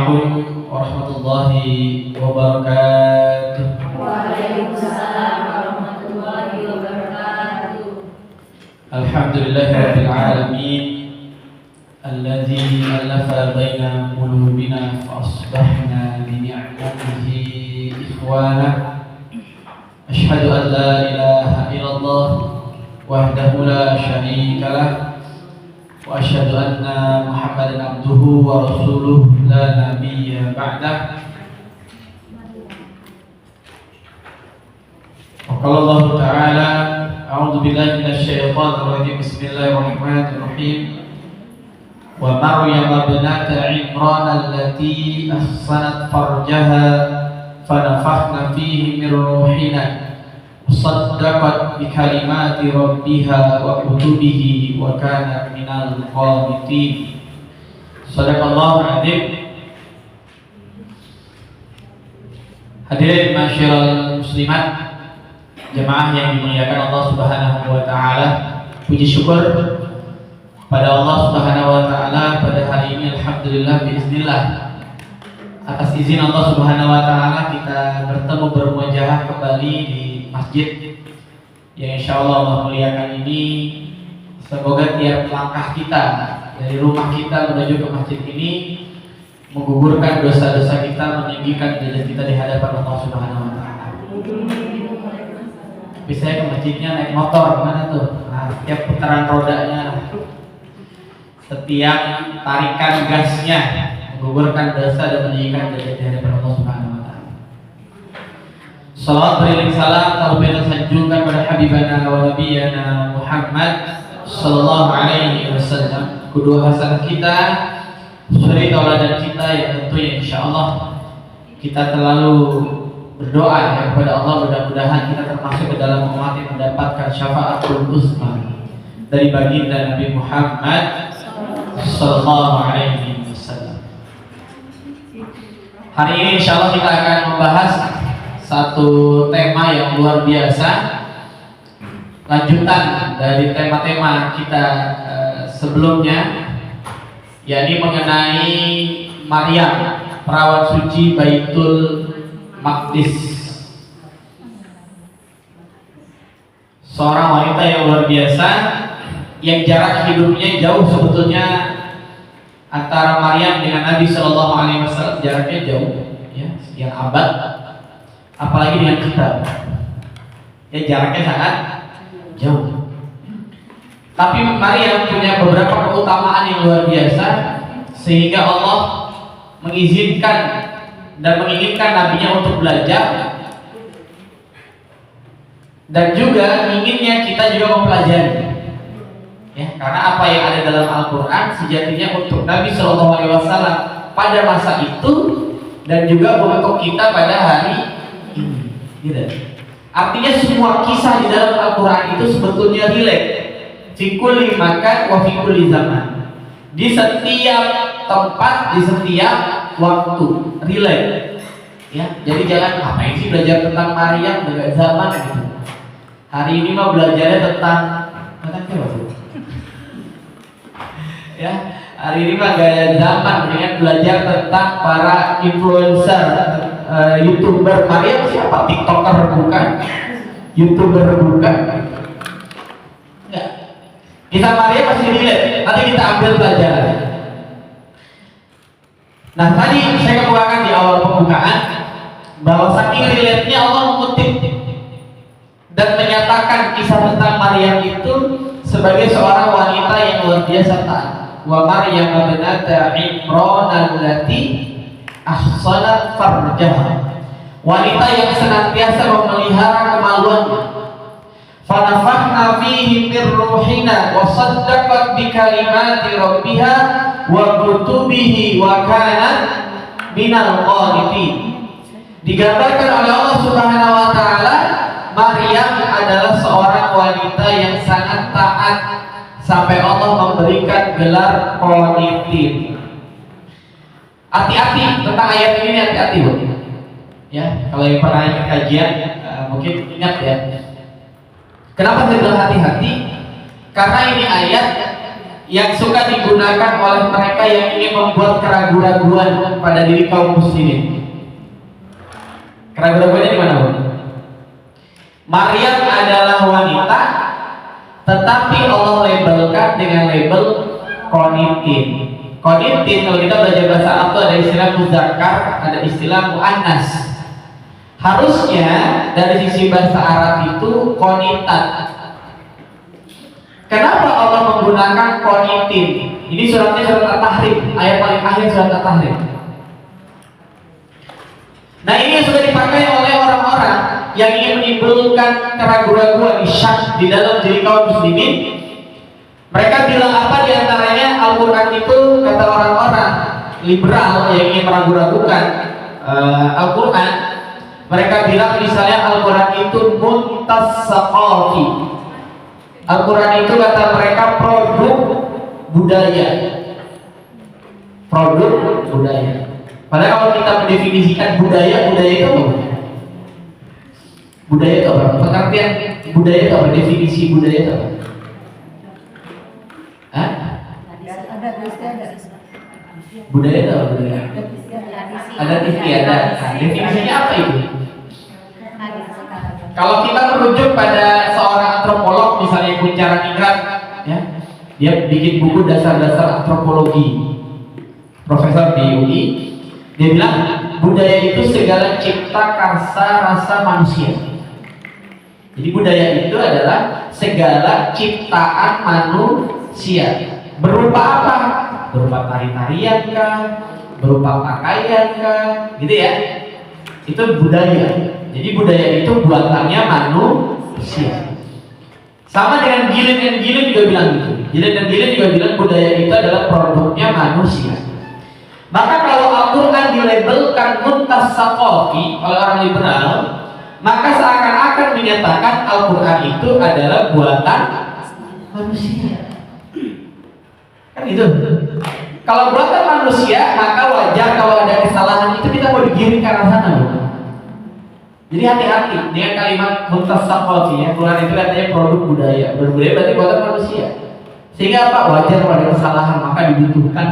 Assalamualaikum warahmatullahi wabarakatuh. Waalaikumsalam warahmatullahi wabarakatuh. Alhamdulillahirabbil alamin alladzi alafa baina qulubina fa asbahna bi ni'matihi ikhwana. Asyhadu an la ilaha illallah wahdahu la syarika lah wa asyhadu anna Muhammadan abduhu wa rasuluh la nabiyya ba'dah. Qala Allah Ta'ala a'udzu billahi minasyaitonir rajim. Bismillahirrahmanirrahim. Wa Maryam ibnata Imran allati ahsanat farjaha fanafakhna fihi min ruhina saddaqat bi kalimati rabbiha wa kutubihi wa kanat minal qanitin. Shadaqallahu adzim. Hadirin masyiral muslimat, jemaah yang dimuliakan Allah Subhanahu wa taala, puji syukur pada Allah Subhanahu wa taala pada hari ini alhamdulillah biiznillah. Atas izin Allah Subhanahu wa taala kita bertemu bermuajahah kembali di masjid yang insyaallah Allah muliakan ini. Semoga tiap langkah kita dari rumah kita menuju ke masjid ini menggugurkan dosa-dosa kita, meninggikan derajat kita di hadapan Allah Subhanahu wa taala. Tapi saya ke masjidnya naik motor, gimana tuh? Nah, setiap putaran rodanya, setiap tarikan gasnya menggugurkan dosa dan meninggikan derajat di hadapan Allah Subhanahu wa taala. Salawat beriring salam taubatan sanjungan pada habibana wa nabiyana Muhammad sallallahu alaihi wasallam, kedua hasan kita, suri tauladan kita yang tentunya insyaallah kita terlalu berdoa ya kepada Allah, mudah-mudahan kita termasuk ke dalam umat yang mendapatkan syafaatul uzma dari baginda Nabi Muhammad sallallahu alaihi wasallam. Hari ini insyaallah kita akan membahas satu tema yang luar biasa, lanjutan dari tema-tema kita sebelumnya, yakni mengenai Maryam, perawat suci Baitul Maqdis, seorang wanita yang luar biasa yang jarak hidupnya jauh sebetulnya antara Maryam dengan Nabi Shallallahu Alaihi Wasallam, jaraknya jauh ya, sekian abad. Apalagi dengan kita, ya jaraknya sangat jauh. Tapi Maryam punya beberapa keutamaan yang luar biasa sehingga Allah mengizinkan dan menginginkan nabinya untuk belajar, dan juga inginnya kita juga mempelajari. Ya, karena apa yang ada dalam Al-Quran sejatinya untuk Nabi Shallallahu Alaihi Wasallam pada masa itu dan juga untuk kita pada hari ini. Gitu. Artinya semua kisah di dalam Al-Quran itu sebetulnya relate. Fi kulli makan wa fi kulli zaman. Di setiap tempat, di setiap waktu, relate. Ya, jadi jangan ngapain sih belajar tentang Maryam dengan zaman gitu. Hari ini mah belajarnya tentang apa tuh? Ya, hari ini mah gaya zaman dengan belajar tentang para influencer, YouTuber. Maryam siapa? TikToker bukan? YouTuber bukan? Enggak. Kisah Maryam masih relate. Nanti kita ambil pelajaran. Nah, tadi saya kemukakan di awal pembukaan bahwa saking relate-nya Allah mengutip dan menyatakan kisah tentang Maryam itu sebagai seorang wanita yang luar biasa taat. Wa Maryam ibnata Imran allati ahsanat farjaha, wanita yang senantiasa memelihara kemaluannya. Fanafakhna fihi min ruhina wa saddaqat bi kalimati rabbiha wa kutubihi wa kanat minal qanitin. Digambarkan oleh Allah Subhanahu wa taala, Maryam adalah seorang wanita yang sangat taat sampai Allah memberikan gelar qanitin. Hati-hati tentang ayat ini, hati-hati Bu. Ya, kalau yang pernah ikut kajian mungkin ingat ya. Kenapa saya bilang hati-hati? Karena ini ayat yang suka digunakan oleh mereka yang ingin membuat keraguan-raguan pada diri kaum muslimin. Keraguan-raguannya di mana, Bu? Maryam adalah wanita, tetapi Allah labelkan dengan label qanitin. Qanitin kalau kita belajar bahasa Arab itu ada istilah muzakkar, ada istilah muannas. Harusnya dari sisi bahasa Arab itu qanitat. Kenapa Allah menggunakan qanitin? Ini suratnya surat At-Tahrim, ayat paling akhir surat At-Tahrim. Nah, ini yang sudah dipakai oleh orang-orang yang ingin menimbulkan keraguan-raguan, syak di dalam diri kaum muslimin. Mereka bilang apa diantaranya Al-Quran itu, kata orang-orang liberal yang ingin meragu-ragukan Al-Quran, mereka bilang misalnya Al-Quran itu muntasaqati. Al-Quran itu kata mereka produk budaya. Produk budaya. Padahal kalau kita mendefinisikan budaya itu apa? Budaya itu apa? Pengertian budaya itu apa? Definisi budaya itu apa? Hah? Budaya itu apa? Budaya? Ada istiadat. Definisinya apa itu? Kalau kita merujuk pada seorang antropolog, misalnya Kunchara Ningrat, ya, dia bikin buku dasar-dasar antropologi, profesor di UI. Dia bilang budaya itu segala cipta karsa rasa manusia. Jadi budaya itu adalah segala ciptaan manusia. Berupa apa? Berupa tari-tarian kah? Berupa pakaian kah? Gitu ya. Itu budaya. Jadi budaya itu buatannya manusia. Sama dengan Gilin dan Gilin juga bilang gitu. Gilin dan Gilin juga bilang budaya itu adalah produknya manusia. Maka kalau Al-Quran dilabelkan muntasaqati oleh orang liberal, maka seakan-akan menyatakan Al-Quran itu adalah buatan manusia. Kan gitu. Kalau buatan manusia, maka wajar kalau ada kesalahan itu kita mau digiring ke arah sana. Jadi hati-hati dengan kalimat muntasaqati, ya. Quran itu katanya produk budaya. Budaya berarti buatan manusia. Sehingga apa? Wajar kalau ada kesalahan, maka dibutuhkan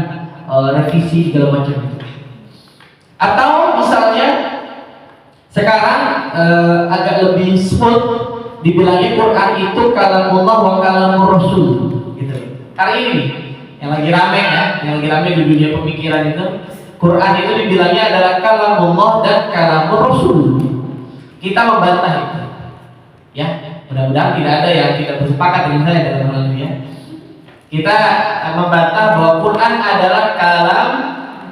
revisi segala macam itu. Atau misalnya sekarang agak lebih smooth dibilangnya Quran itu kalamullah wa kalamur rasul gitu. Hari ini yang lagi rame ya, yang lagi rame di dunia pemikiran itu, Quran itu dibilangnya adalah kalamullah dan kalamur rasul. Kita membantah itu. Ya, mudah-mudahan tidak ada yang tidak bersepakat dengan saya dalam hal ini ya. Kita membantah bahwa Quran adalah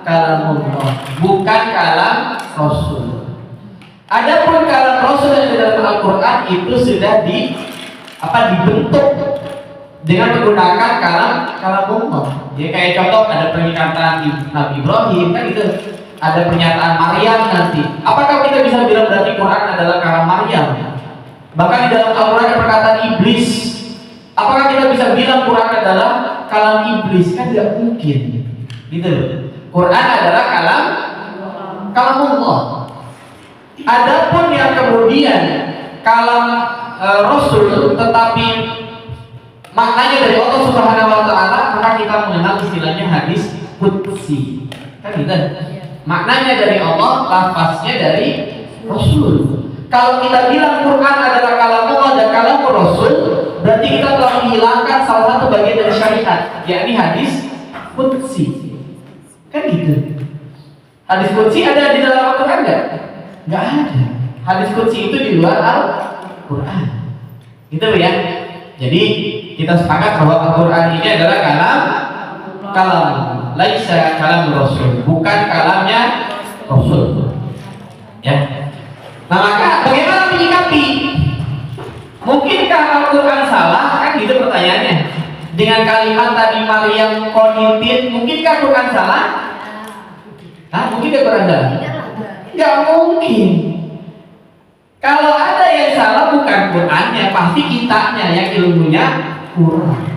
kalamullah, bukan kalam Rasul. Adapun kalam Rasul yang di dalam Al-Quran itu sudah dibentuk dengan menggunakan kalamullah. Jadi kayak contoh ada pernyataan Nabi Ibrahim kan itu, ada pernyataan Maryam nanti. Apakah kita bisa bilang berarti Quran adalah kalam Maryam? Bahkan di dalam Al-Quran ada perkataan iblis. Apakah kita bisa bilang Quran adalah kalam iblis? Kan tidak mungkin. Gitu loh. Quran adalah kalamullah. Adapun yang kemudian kalam Rasul tetapi maknanya dari Allah Subhanahu wa taala, maka kita mengenal istilahnya hadis qudsi. Kan gitu. Maknanya dari Allah, lafaznya dari Rasul. Kalau kita bilang Quran adalah kalamullah dan kalam Rasul, berarti kita telah menghilangkan salah satu bagian dari syariat, yakni hadis qudsi. Kan gitu. Hadis qudsi ada di dalam Al-Quran enggak? Enggak ada. Hadis qudsi itu di luar Al-Quran. Gitu ya. Jadi kita sepakat bahwa Al-Quran ini adalah kalam laisa kalam Rasul, bukan kalamnya Rasul. Ya. Nah, maka bagaimana menyikapi? Mungkinkah Al-Quran salah? Kan gitu pertanyaannya. Dengan kalimat tadi Maryam qanitin, mungkinkah Quran salah? Hah? Mungkinkah Quran salah? Enggak mungkin. Kalau ada yang salah bukan Qurannya, pasti kitanya yang ilmunya kurang.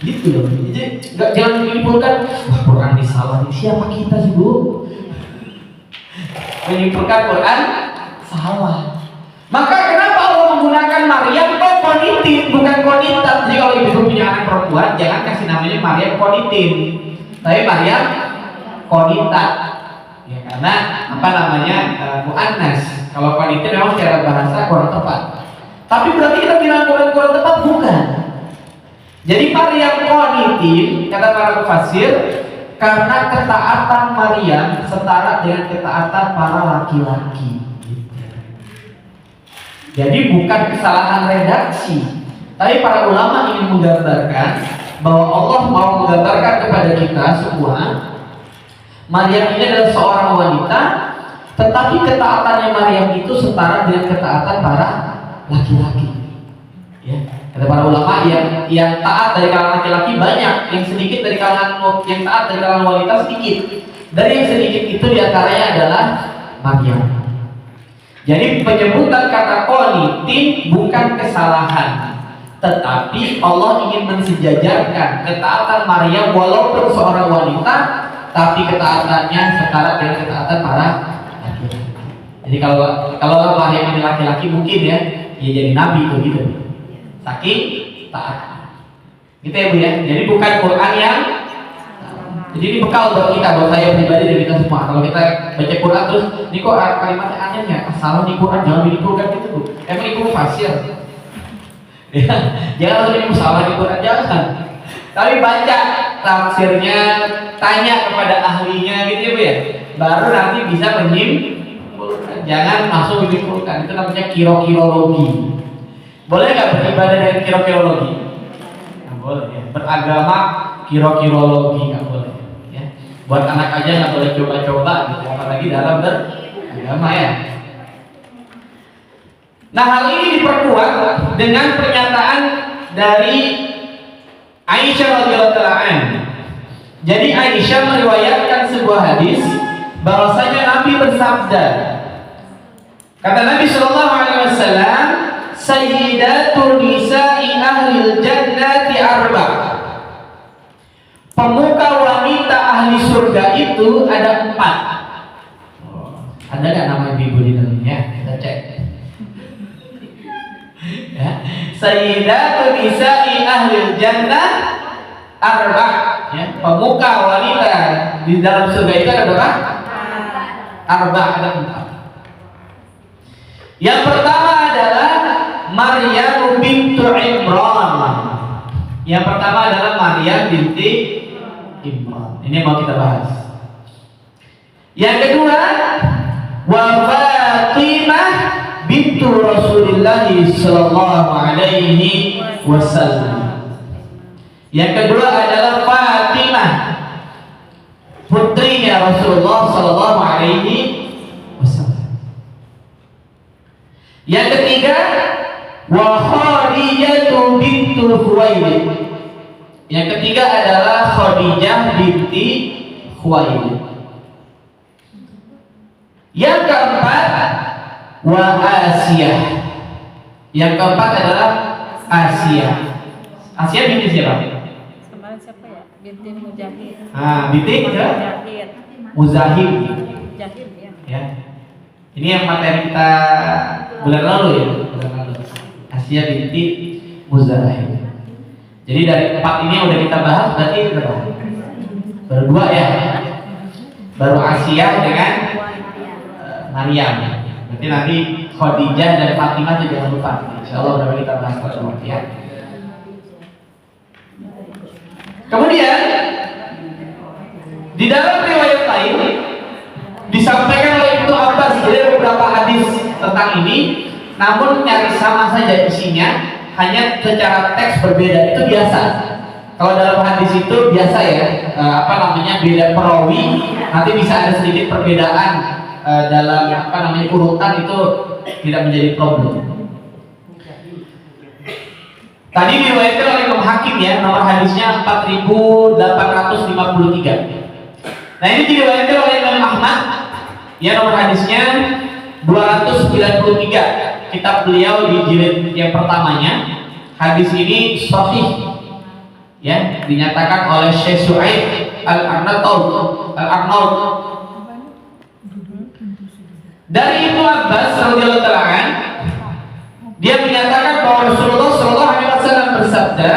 Gitu loh. Jadi jangan menyimpulkan Quran disalah. Siapa kita sih, Bu? Menyimpulkan Quran salah. Maka kenapa Allah menggunakan Maryam kok qanitin bukan qanitat? Jadi kalau ibu punya anak perempuan perempuan jangan kasih namanya Maryam Qonitin, tapi Maryam Qonita. Ya, karena apa namanya muannas. Kalau Qonitin memang secara bahasa kurang tepat. Tapi berarti kita bilang kurang tepat bukan. Jadi Maryam Qonitin kata para mufassir karena ketaatan Maryam setara dengan ketaatan para laki-laki. Jadi bukan kesalahan redaksi, tapi para ulama ingin menggambarkan bahwa Allah mau menggambarkan kepada kita semua, Maryam ini adalah seorang wanita, tetapi ketaatannya Maryam itu setara dengan ketaatan para laki-laki. Ya, kata para ulama yang taat dari kalangan laki-laki banyak, yang sedikit dari kalangan yang taat dari kalangan wanita sedikit. Dari yang sedikit itu diantaranya adalah Maryam. Jadi penyebutan kata qonitin bukan kesalahan, tetapi Allah ingin mensejajarkan ketaatan Maryam walaupun seorang wanita, tapi ketaatannya setara dengan ketaatan para laki-laki. Jadi kalau Maryam ini laki-laki mungkin ya jadi nabi itu gitu. Saking taat. Gitu ya Bu ya. Jadi bukan Quran yang jadi ini bekal buat kita, buat saya pribadi dan kita semua. Kalau kita baca Quran terus, ini kok kalimatnya anehnya, salah di Quran, jangan dikumpulkan gitu Bu. Emang itu fasir. Ya, jangan langsung ini salah di Quran, jangan. Tapi baca tafsirnya, tanya kepada ahlinya gitu ya Bu ya. Baru nanti bisa menyimpulkan. Jangan langsung menyimpulkan. Itu namanya kiro-kirologi. Boleh nggak beribadah dengan kiro-kirologi? Nggak boleh ya. Beragama kiro-kirologi nggak boleh. Buat anak aja nggak boleh coba-coba gitu, apalagi dalam beragama ya. Nah hal ini diperkuat dengan pernyataan dari Aisyah radhiyallahu anha. Jadi Aisyah meriwayatkan sebuah hadis bahwasanya Nabi bersabda, kata Nabi Shallallahu Alaihi Wasallam, Sayyidatun nisa'i ahlil jannati arba'. Pemuka wanita ahli surga itu ada 4. Ada nggak nama ibu di dalamnya? Kita cek. Ya. Sayyidatun nisa'i ahli jannah arba'. Ya. Pemuka wanita di dalam surga itu ada berapa? Arba', ada 4. Yang pertama adalah Maryam bintu Imran. Yang pertama adalah Maryam binti Imran. Ini mau kita bahas. Yang kedua, wa Fatimah bintu Rasulullah sallallahu alaihi wasallam. Yang kedua adalah Fatimah, putrinya Rasulullah sallallahu alaihi wasallam. Yang ketiga, wa Khadijah bintu Khuwailid. Yang ketiga adalah Khadijah binti Khuwailid. Yang keempat wa Asiyah. Yang keempat adalah Asiyah. Asiyah binti siapa? Kemarin siapa ya? Binti Mujahid. Binti Mujahid. Muzahid. Mujahid ya. Ya. Ini yang materi kita bulan lalu ya, bulan lalu. Asiyah binti Muzahid. Jadi dari 4 ini udah kita bahas, berarti berapa? Baru 2 ya. Baru Asiyah dengan Maryam. Berarti nanti Khadijah dan Fatimah juga jangan lupa. Insyaallah udah kita bahas pertemuan ya. Kemudian di dalam riwayat lain disampaikan oleh Ibnu Abbas dari beberapa hadis tentang ini, namun nyaris sama saja isinya. Hanya secara teks berbeda, itu biasa. Kalau dalam hadis itu biasa ya, beda perawi, nanti bisa ada sedikit perbedaan dalam urutan, itu tidak menjadi problem. Tadi diriwayatkan oleh Imam Hakim ya, nomor hadisnya 4853. Nah ini diriwayatkan oleh Imam Ahmad ya, nomor hadisnya 293. Kitab beliau di jilid yang pertamanya. Hadis ini sahih ya, dinyatakan oleh Syekh Su'aib Al-Arnaud. Dari Ibnu Abbas radhiyallahu ta'ala, dia menyatakan bahwa Rasulullah sallallahu alaihi wasallam bersabda,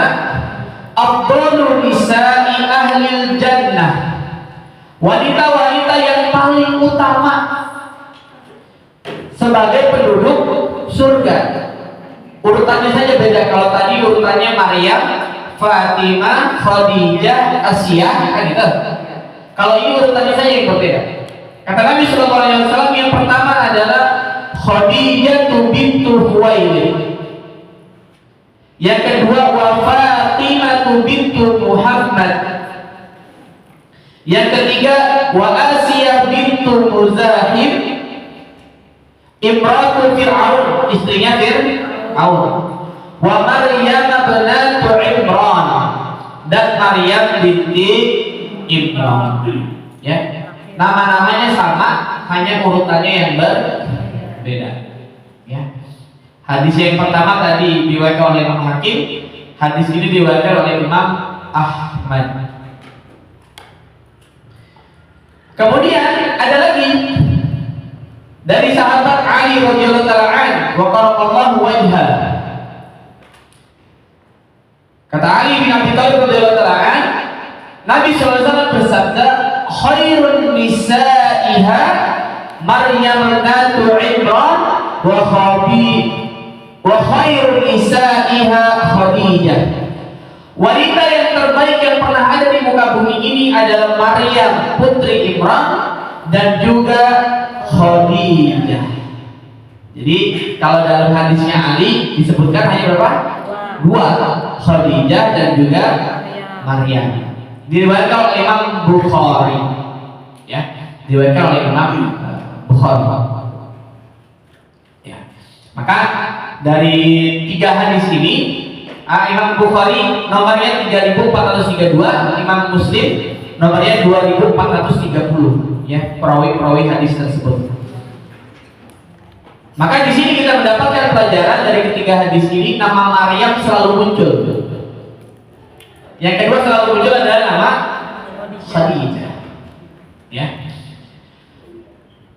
afdalu nisa'i ahlil jannah, wanita-wanita yang paling utama sebagai penduduk surga. Urutannya saja beda. Kalau tadi urutannya Maryam, Fatimah, Khadijah, Asyah, kan gitu. Kalau ini urutannya saja yang berbeda. Kata Nabi Shallallahu Alaihi Wasallam, yang pertama adalah Khadijah bintu Khuwailid. Yang kedua wa Fatimah bintu Muhammad. Yang ketiga wa Asiyah bintu Muzahim, imratu Fir'aun, istrinya Fir'aun. Wa Maryam bintu Imran, dan Maryam binti Imran. Ya, nama-namanya sama, hanya urutannya yang berbeda. Ya. Hadis yang pertama tadi diriwayatkan oleh Imam Hakim, hadis ini diriwayatkan oleh Imam Ahmad. Kemudian ada lagi dari sahabat Ali radhiyallahu taala anhu, wa qarrallahu wajha. Kata Ali bin Abi Thalib radhiyallahu taala anhu, Nabi sallallahu alaihi wasallam bersabda, khairun nisaiha Maryam bintu Imran wa khairun nisaiha Khadijah. Wanita yang terbaik yang pernah ada di muka bumi ini adalah Maryam putri Imran dan juga Khadijah. Jadi kalau dalam hadisnya Ali disebutkan hanya berapa? Dua, Khadijah dan juga Maryam. Diriwayatkan oleh Imam Bukhari. Ya, diriwayatkan oleh Imam Bukhari. Ya. Maka dari tiga hadis ini, Imam Bukhari nomornya 3432, Imam Muslim nomornya 2430, ya, perawi-perawi hadis tersebut. Maka di sini kita mendapatkan pelajaran dari ketiga hadis ini, nama Maryam selalu muncul. Yang kedua selalu muncul adalah nama Khadijah. Ya.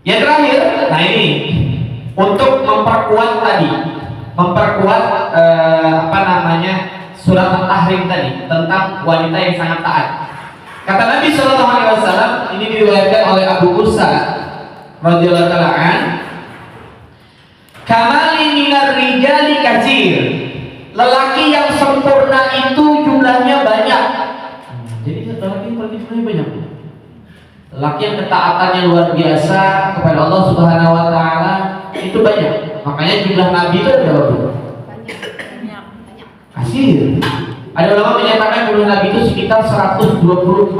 Yang terakhir, nah ini untuk memperkuat tadi, surat At-Tahrim tadi tentang wanita yang sangat taat. Kata Nabi Shallallahu Alaihi Wasallam, ini diriwayatkan oleh Abu Musa radhiyallahu taala an, kamali minar rijali katsir, lelaki yang sempurna itu jumlahnya banyak. Jadi lelaki yang jumlahnya banyak. Lelaki yang ketaatannya luar biasa kepada Allah Subhanahu Wa Taala itu banyak. Makanya jumlah Nabi itu ada berapa? Banyak. Kasir. Ada ulama menyatakan jumlah Nabi itu sekitar 124.000.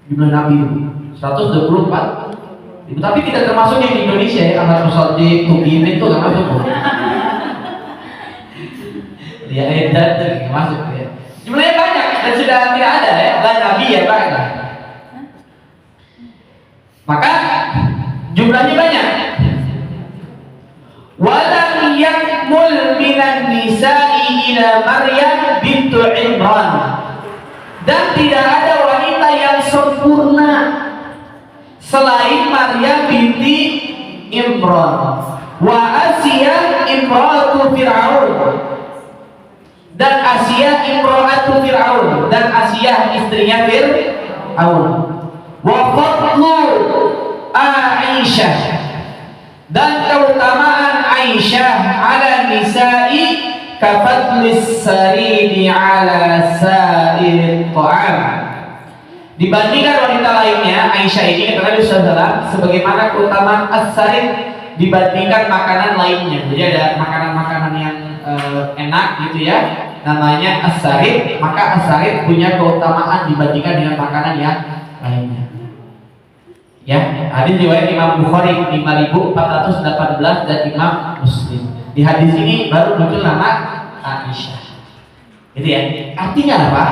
Jumlah Nabi itu 124. Tapi tidak termasuk yang di Indonesia ya, Ahmad Musaddiq, Tugim itu nggak masuk. Ya, itu nggak masuk ya. Jumlahnya banyak dan sudah tidak ada ya, dan Nabi ya Pak. Maka jumlahnya banyak. Walam yakmul minan nisa'i ila Maryam bintu Imran, dan tidak ada wanita yang sempurna selain Maryam binti Imran. Wa Asiyah imratu Fir'aun, dan Asiyah imratu Fir'aun, dan Asiyah istrinya Fir'aun. Wa fadlu Aisyah, dan keutamaan Aisyah ala nisa'i kafadlis saridi ala sa'ir ta'am, dibandingkan wanita lainnya. Aisyah ini kata Nabi SAW sebagaimana keutamaan as-sarid dibandingkan makanan lainnya. Jadi ada makanan-makanan yang enak gitu ya, namanya as-sarid, maka as-sarid punya keutamaan dibandingkan dengan makanan yang lainnya. Ya, hadis riwayat Imam Bukhari 5418 dan Imam Muslim. Di hadis ini baru muncul nama Aisyah. Gitu ya. Artinya apa?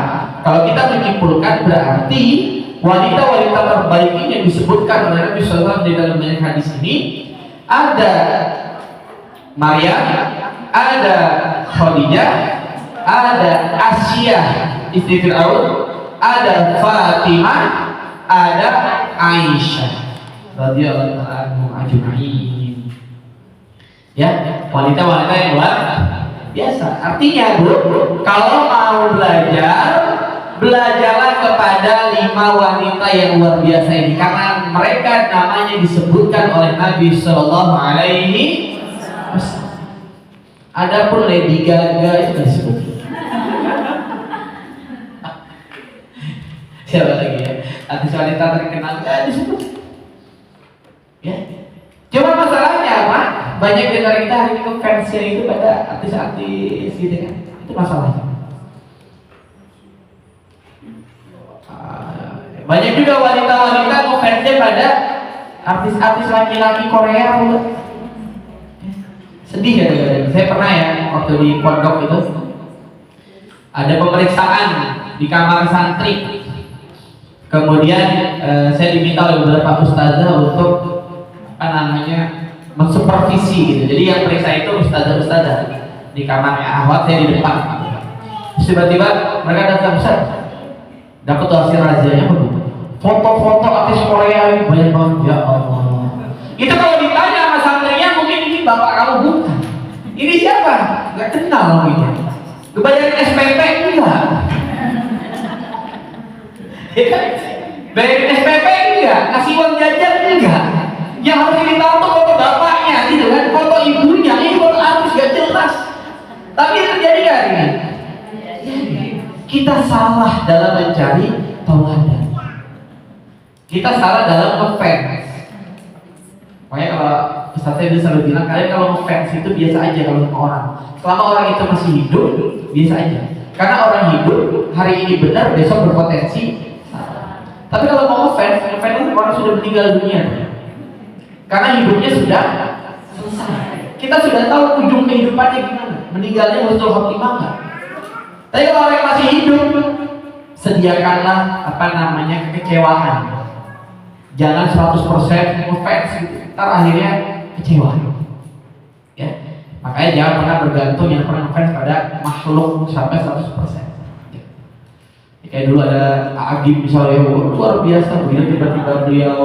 Kalau kita menyimpulkan berarti wanita-wanita terbaik ini yang disebutkan oleh Nabi SAW di dalam banyak hadis ini ada Maryam, ada Khadijah, ada Asyah istri Fir'aun, ada Fatimah, ada Aisyah radhiyallahu anhu ajma'in. Ya, wanita-wanita yang luar biasa. Artinya, Bu, kalau mau mau belajar, belajarlah kepada 5 wanita yang luar biasa ini, karena mereka namanya disebutkan oleh Nabi Shallallahu Alaihi Wasallam. Adapun Lady Gaga itu disebut. Siapa lagi ya? Artis wanita terkenal disebut. Ya. Cuma masalahnya apa? Banyak di antara kita hari ini fansnya itu pada artis-artis gitu kan. Itu masalahnya. Banyak juga wanita-wanita fansnya pada artis-artis laki-laki Korea. Sedih ya, saya pernah ya waktu di pondok itu ada pemeriksaan di kamar santri. Kemudian saya diminta oleh beberapa ustazah untuk mensupervisi gitu. Jadi yang periksa itu ustazah di kamarnya ahwat, saya di depan. Terus tiba-tiba mereka datang, Ustaz, dapat hasil razzianya begitu. Foto-foto artis Korea ini banyak banget, ya Allah. Itu kalau ditanya sama santrinya mungkin ini bapak kamu bukan. Ini siapa? Gak kenal mungkin. Kebayarin SPP enggak? Bayarin SPP enggak? Kasih uang jajan enggak? Yang harus kita tahu tuh foto bapaknya gitu kan, foto ibunya, ini foto artis gak jelas. Tapi yang terjadi kan ini? Kita salah dalam mencari tauladan. Kita salah dalam ngefans. Makanya kalau Ustaz saya selalu bilang, kalian kalau ngefans itu biasa aja kalau sama orang. Selama orang itu masih hidup, biasa aja. Karena orang hidup hari ini benar, besok berpotensi salah. Tapi kalau mau ngefans orang sudah meninggal dunia. Karena hidupnya sudah selesai. Kita sudah tahu ujung kehidupannya gimana. Meninggalnya husnul khotimah enggak? Tapi kalau orang masih hidup, sediakanlah kekecewaan. Jangan 100% ngefans gitu. Ntar akhirnya kecewa. Ya. Makanya jangan pernah bergantung, jangan pernah ngefans pada makhluk sampai 100%. Ya. Kayak dulu ada Agim misalnya, luar biasa, begini tiba-tiba beliau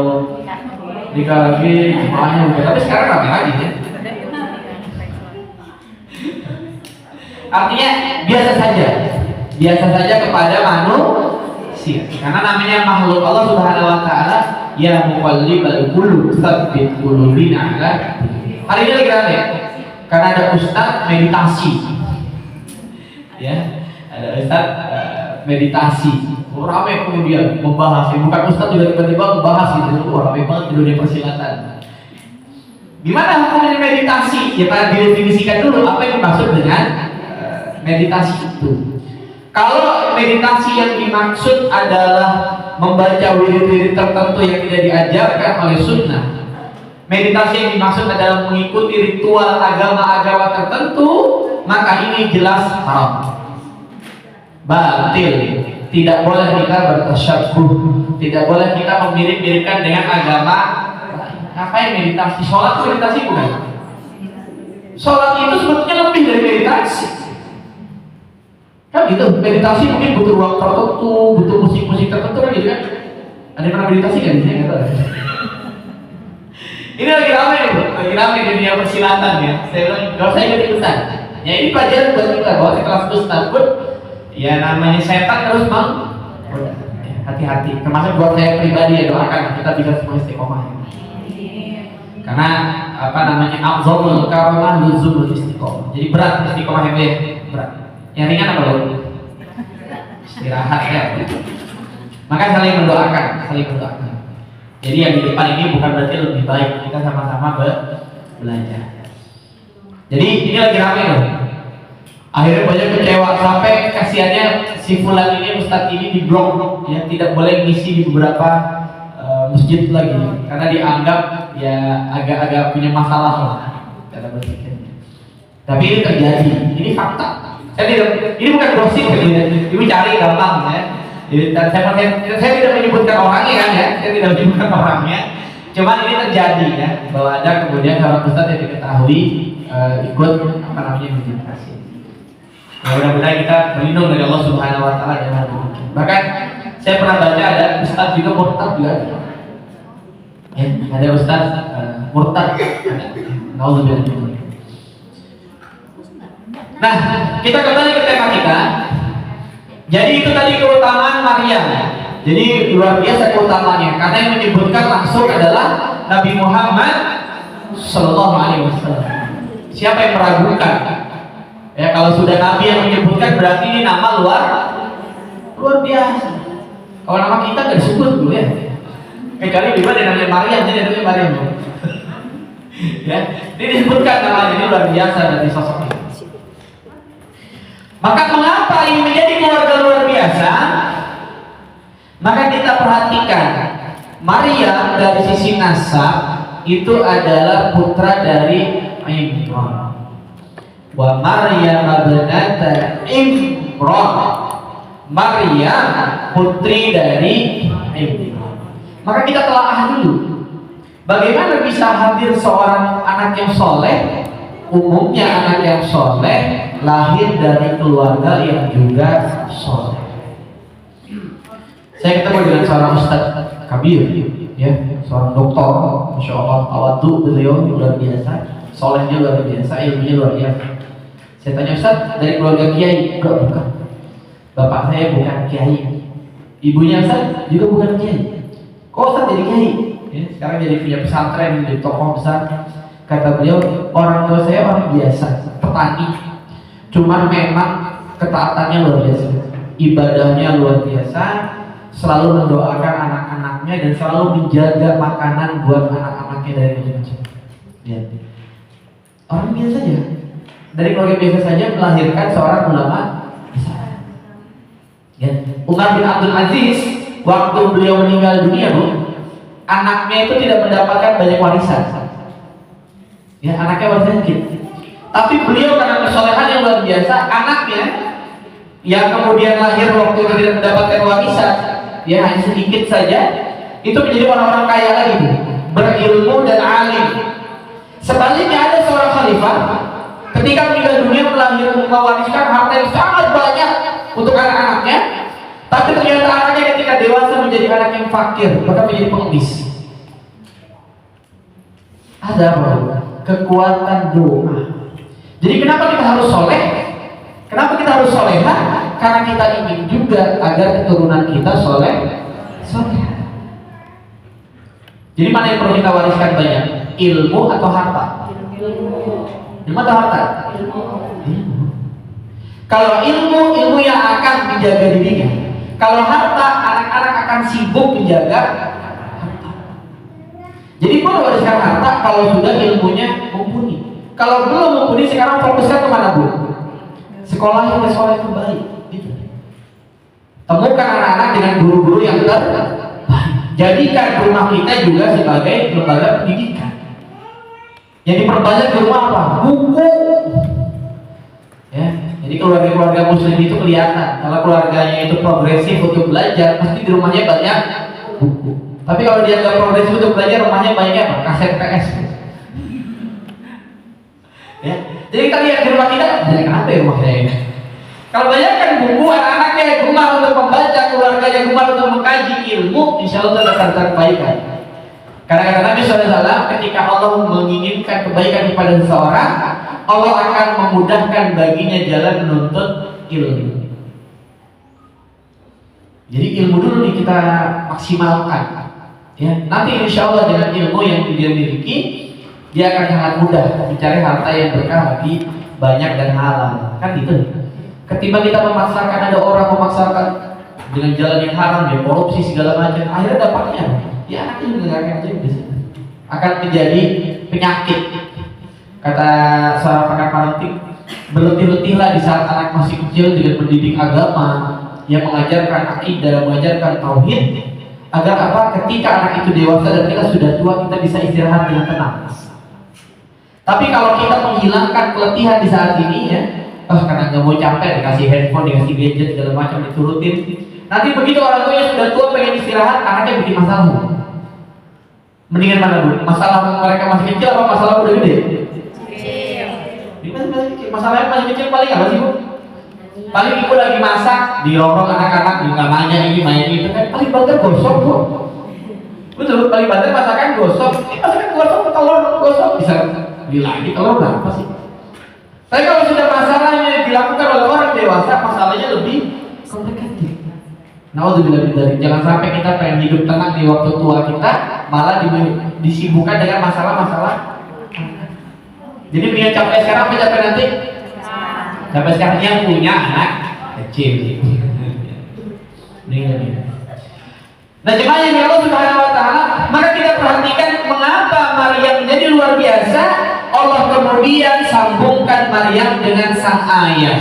nikah lagi, jemaahnya bukan. Tapi sekarang rame lagi ya. Artinya biasa saja kepada manusia. Karena namanya makhluk Allah Subhanahu Wa Taala, ya muqallibal qulub tsabbit qulubina ala. Hari ini lagi rame karena ada ustaz meditasi. Ya, ada ustaz meditasi. Ramai kemudian membahas, bukan ustaz juga tiba-tiba membahas gitu. Ramai banget di dunia persilatan. Gimana hukumnya meditasi? Ya pada didefinisikan dulu apa yang dimaksud dengan meditasi itu. Kalau meditasi yang dimaksud adalah membaca wirid-wirid tertentu yang tidak diajarkan oleh sunnah, meditasi yang dimaksud adalah mengikuti ritual agama-agama tertentu, maka ini jelas haram, batil. Tidak boleh kita bertasyabbuh, tidak boleh kita memirip-miripkan dengan agama. Ngapain meditasi? Sholat itu meditasi bukan? Sholat itu sebetulnya lebih dari meditasi. Kan gitu, meditasi mungkin butuh ruang tertentu, butuh musik-musik tertentu kan gitu kan? Ada yang pernah meditasi kan? Saya nggak tahu. Ini lagi ramai di dunia persilatan ya. Saya bilang, kalau saya ikut-ikutan. Ya ini pelajaran buat kita bahwa sekelas ustaz pun, ya namanya setan terus hati-hati. Termasuk buat saya pribadi ya, doakan kita bisa semua istiqomah. Karena afdhalul karamah luzumul istiqomah. Jadi berat istiqomah yang berat. Yang ringan apa loh? Istirahat ya. Maka saling mendoakan. Jadi yang di depan ini bukan berarti lebih baik, kita sama-sama belajar. Jadi ini lagi rame loh. Akhirnya banyak kecewa sampai kasihannya si fulan ini, ustadz ini diblok ya, tidak boleh ngisi di beberapa masjid lagi karena dianggap ya agak-agak punya masalah lah cara berpikirnya. Tapi ini terjadi, ini fakta. Ini bukan gosip ya, ini cari gampang ya. Dan saya tidak menyebutkan orangnya kan ya, saya tidak menyebutkan orangnya. Cuma ini terjadi ya, bahwa ada kemudian seorang ustadz yang diketahui ikut meditasi. Mudah-mudahan kita berlindung dari Allah Subhanahu Wa Taala dari hal demikian. Bahkan saya pernah baca ada ustadz juga murtad juga. Ya, ada ustadz murtad. Nah, kita kembali ke tema kita. Jadi itu tadi keutamaan Maryam. Jadi luar biasa keutamaannya karena yang menyebutkan langsung adalah Nabi Muhammad Sallallahu Alaihi Wasallam. Siapa yang meragukan? Ya kalau sudah Nabi yang menyebutkan berarti ini nama luar biasa. Kalau nama kita nggak disebut dulu ya. Kecuali di mana namanya Maryam, jadi namanya Maryam. Ya, ini disebutkan namanya, ini luar biasa dari sosoknya. Maka mengapa ini menjadi keluarga luar biasa? Maka kita perhatikan Maryam dari sisi nasab itu adalah putra dari Imran. Wa Maryam binata Imran. Maryam putri dari Imran. Maka kita telaah dulu. Bagaimana bisa hadir seorang anak yang soleh? Umumnya anak yang soleh lahir dari keluarga yang juga soleh. Saya ketemu dengan seorang Ustadz Kabir, ya, seorang doktor, masya Allah, tawadu beliau luar biasa, solehnya luar biasa, ilmunya luar biasa. Saya tanya Ustadz, dari keluarga kiai? Enggak, bukan. Bapak saya bukan kiai, ibunya Ustadz juga bukan kiai. Kok Ustadz jadi kiai? Ya, sekarang jadi punya pesantren, jadi tokoh besar. Kata beliau, orang tua saya orang biasa, petani. Cuman memang ketaatannya luar biasa, ibadahnya luar biasa, selalu mendoakan anak-anaknya dan selalu menjaga makanan buat anak-anaknya dari macam-macam. Ya. Orang biasa saja, dari keluarga biasa saja melahirkan seorang ulama besar. Ya. Umar bin Abdul Aziz, waktu beliau meninggal dunia, Bu, anaknya itu tidak mendapatkan banyak warisan. Ya, anaknya warisan sedikit. Tapi beliau karena kesolehan yang luar biasa, anaknya yang kemudian lahir waktu itu tidak mendapatkan warisan, ya hanya sedikit saja, itu menjadi orang-orang kaya lagi, berilmu dan alim. Sebaliknya ada seorang khalifah, ketika meninggal dunia mewariskan harta yang sangat banyak untuk anak-anaknya, tapi ternyata anaknya ketika dewasa menjadi anak yang fakir, bahkan menjadi pengemis. Ada apa? Kekuatan doa. Jadi kenapa kita harus soleh? Kenapa kita harus soleha? Karena kita ingin juga agar keturunan kita soleh. Jadi mana yang perlu kita wariskan banyak? Ilmu atau harta? Ilmu atau harta? Ilmu. Kalau ilmu yang akan menjaga dirinya. Kalau harta, anak-anak akan sibuk menjaga harta. Jadi perlu wariskan harta kalau sudah ilmunya mumpuni. Kalau belum mumpuni, sekarang fokusnya kemana, Bu? Sekolah yang baik. Gitu. Temukan anak-anak dengan guru-guru yang terbaik. Jadikan rumah kita juga sebagai lembaga pendidikan. Yang diperbanyak di rumah apa? Buku. Ya, jadi keluarga-keluarga muslim itu kelihatan. Kalau keluarganya itu progresif untuk belajar, pasti di rumahnya banyak buku. Tapi kalau dia nggak progresif untuk belajar, rumahnya banyak apa? Kaset PS. Ya, jadi kita lihat di rumah kita, jadi kenapa ya rumah saya ini? Kalau banyak kan buku, anak-anaknya gemar untuk membaca, keluarganya gemar untuk mengkaji ilmu, insya Allah terdapat kebaikan. Karena kata Nabi SAW, ketika Allah menginginkan kebaikan kepada seseorang, Allah akan memudahkan baginya jalan menuntut ilmu. Jadi ilmu dulu nih kita maksimalkan. Ya, nanti insya Allah dengan ilmu yang dia miliki, dia akan sangat mudah mencari harta yang berkah lebih banyak dan halal. Kan gitu. Ketimbang kita memaksakan, ada orang memaksakan dengan jalan yang haram, ya korupsi segala macam, akhirnya dapatnya ya anaknya juga akan menjadi penyakit. Kata seorang pakar parenting, berletih-letihlah di saat anak masih kecil dengan mendidik agama, yang mengajarkan akidah, mengajarkan tauhid, agar apa? Ketika anak itu dewasa dan kita sudah tua, kita bisa istirahat dengan tenang. Tapi kalau kita menghilangkan keletihan di saat ini, ya, karena nggak mau capek, dikasih handphone, dikasih gadget segala macam, diturutin. Nanti begitu orang tuanya sudah tua pengen istirahat, anaknya bikin masalah. Mendingan mana, Bu? Masalah mereka masih kecil apa masalah udah gede? Masalahnya masih kecil paling apa sih, Bu? Paling ibu lagi masak, dirorong anak-anak, nggak nanya ini, main itu kan, paling banter gosok, Bu. Betul, paling banter masakan gosok. Ini masakan gosok, telur gosok, bisa beli lagi telur berapa sih? Tapi kalau sudah masalahnya dilakukan oleh orang dewasa, masalahnya lebih kompleks. Naudzubillah min dzalik. Jangan sampai kita pengen hidup tenang di waktu tua kita, malah disibukkan dengan masalah-masalah. Jadi punya capek sekarang apa capek nanti? Capek sekarang yang punya anak kecil. Nah, jemaah yang Allah Subhanahu wa taala, maka kita perhatikan mengapa Maryam jadi luar biasa. Allah kemudian sambungkan Maryam dengan sang ayah.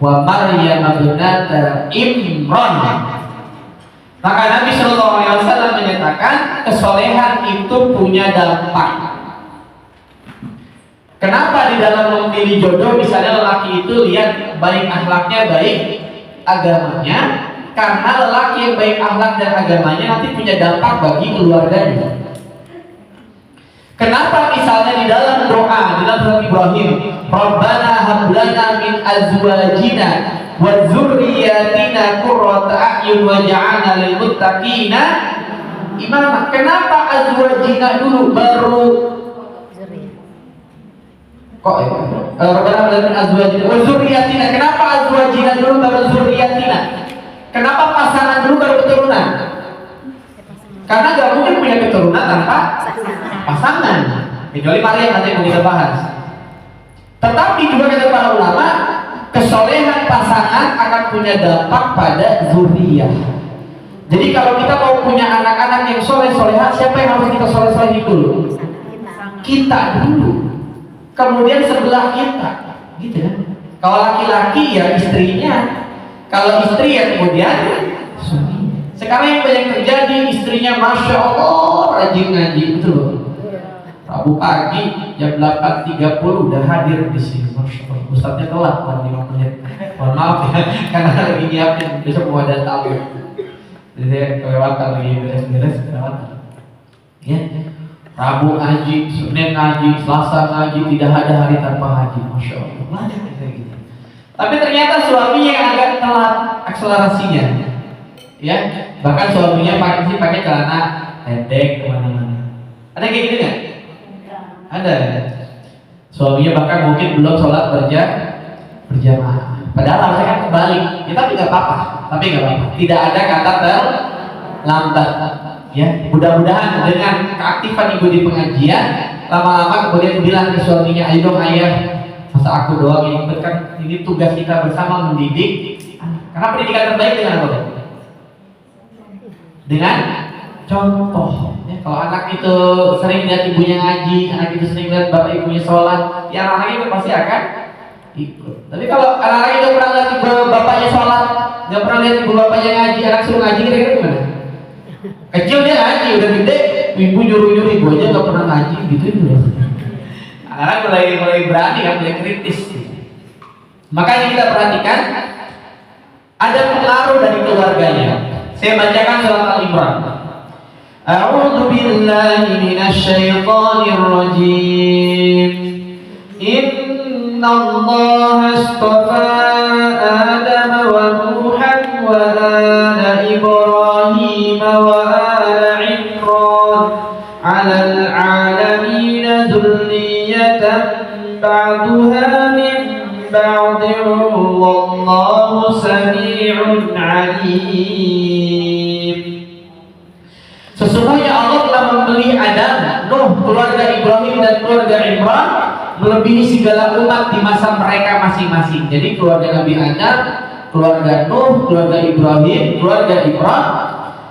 Wa Maryam ibnata Imran. Maka Nabi Shallallahu Alaihi Wasallam menyatakan kesolehan itu punya dampak. Kenapa di dalam memilih jodoh misalnya lelaki itu lihat baik akhlaknya, baik agamanya? Karena lelaki yang baik akhlak dan agamanya nanti punya dampak bagi keluarganya. Kenapa misalnya di dalam doa, di dalam surat Ibrahim, Rabbana hab lana min azwajina wa dzurriyyatina qurrata a'yun waj'alna lil muttaqina imama. Kenapa azwajina dulu baru kok Rabbana hab lana min azwajina wa dzurriyyatina? Kenapa azwajina dulu baru dzurriyyatina? Kenapa pasangan dulu baru keturunan? Karena gak mungkin punya keturunan tanpa pasangan, kecuali Maryam nanti yang kita bahas. Tetapi juga kata para ulama, kesolehan pasangan akan punya dampak pada zuriyah. Jadi kalau kita mau punya anak-anak yang soleh-soleha, siapa yang harus kita soleh-solehin dulu? Kita dulu. Kemudian sebelah kita, gitu kan? Kalau laki-laki ya istrinya, kalau istri ya kemudian suami. Sekarang yang banyak terjadi, istrinya Masya Allah rajin ngaji, betul loh. Rabu pagi jam 8.30 udah hadir di sini, Masya Allah. Ustadznya telat 5 menit. Mohon maaf ya, karena lagi nyiapin besok mau ada tamu. Jadi saya kelewatan lagi beres-beres, kelewatan. Ya, Rabu ngaji, Senin ngaji, Selasa ngaji, tidak ada hari tanpa ngaji, Masya Allah. Banyak kayak gitu. Tapi ternyata suaminya yang agak telat akselerasinya. Ya, bahkan suaminya pakai celana pendek kemana-mana. Ada kayak gitu nggak? Ada. Suaminya bahkan mungkin belum sholat berjamaah. Padahal harusnya kan kebalik. Ya, tapi nggak apa-apa. Tidak ada kata terlambat. Ya, mudah-mudahan dengan keaktifan ibu di pengajian, lama-lama kemudian bilang ke suaminya, ayo dong ayah, masa aku doang yang kan ini tugas kita bersama mendidik. Karena pendidikan terbaik dengan apa? Dengan contoh. Ya, kalau anak itu sering lihat ibunya ngaji, anak itu sering lihat bapak ibunya sholat, ya anak-anak itu pasti akan ikut. Tapi kalau anak-anak itu pernah lihat ibu bapaknya sholat, nggak pernah lihat ibu bapaknya ngaji, anak suruh ngaji, kira-kira gimana? Kecil dia ngaji, udah gede ibu nyuruh-nyuruh, ibu aja nggak pernah ngaji, gitu ya. Anak-anak mulai berani kan, mulai kritis. Makanya kita perhatikan ada pengaruh dari keluarganya. Saya bacakan surat Al-Imran. A'udzu billahi minasy syaithanir rajim. Innallaha astafa Adam wa Nuhan wa ala Ibrahim wa ala Imran 'alal 'alamin dzurriyyatan ba'daha min ba'din wallahu samii'un 'alim. Sesungguhnya Allah telah membeli Adam, Nuh, keluarga Ibrahim dan keluarga Imran melebihi segala umat di masa mereka masing-masing. Jadi keluarga Nabi Adam, keluarga Nuh, keluarga Ibrahim, keluarga Imran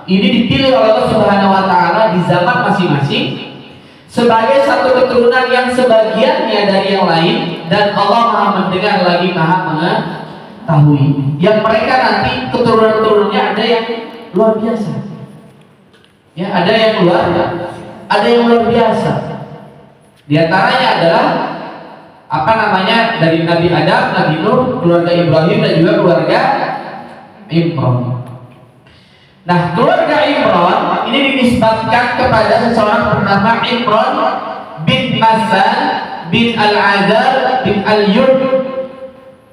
ini dipilih oleh Allah Subhanahu wa taala di zaman masing-masing sebagai satu keturunan yang sebagiannya dari yang lain, dan Allah Maha mendengar lagi Maha mengetahui. Yang mereka nanti keturunan-keturunannya ada yang luar biasa. Ya, ada yang luar biasa. Di antaranya adalah dari Nabi Adam, Nabi Nuh, keluarga Ibrahim dan juga keluarga Imran. Nah, keluarga Imran ini dinisbatkan kepada seseorang bernama Imran bin Hasan bin Al-Azhar bin Al-Yud.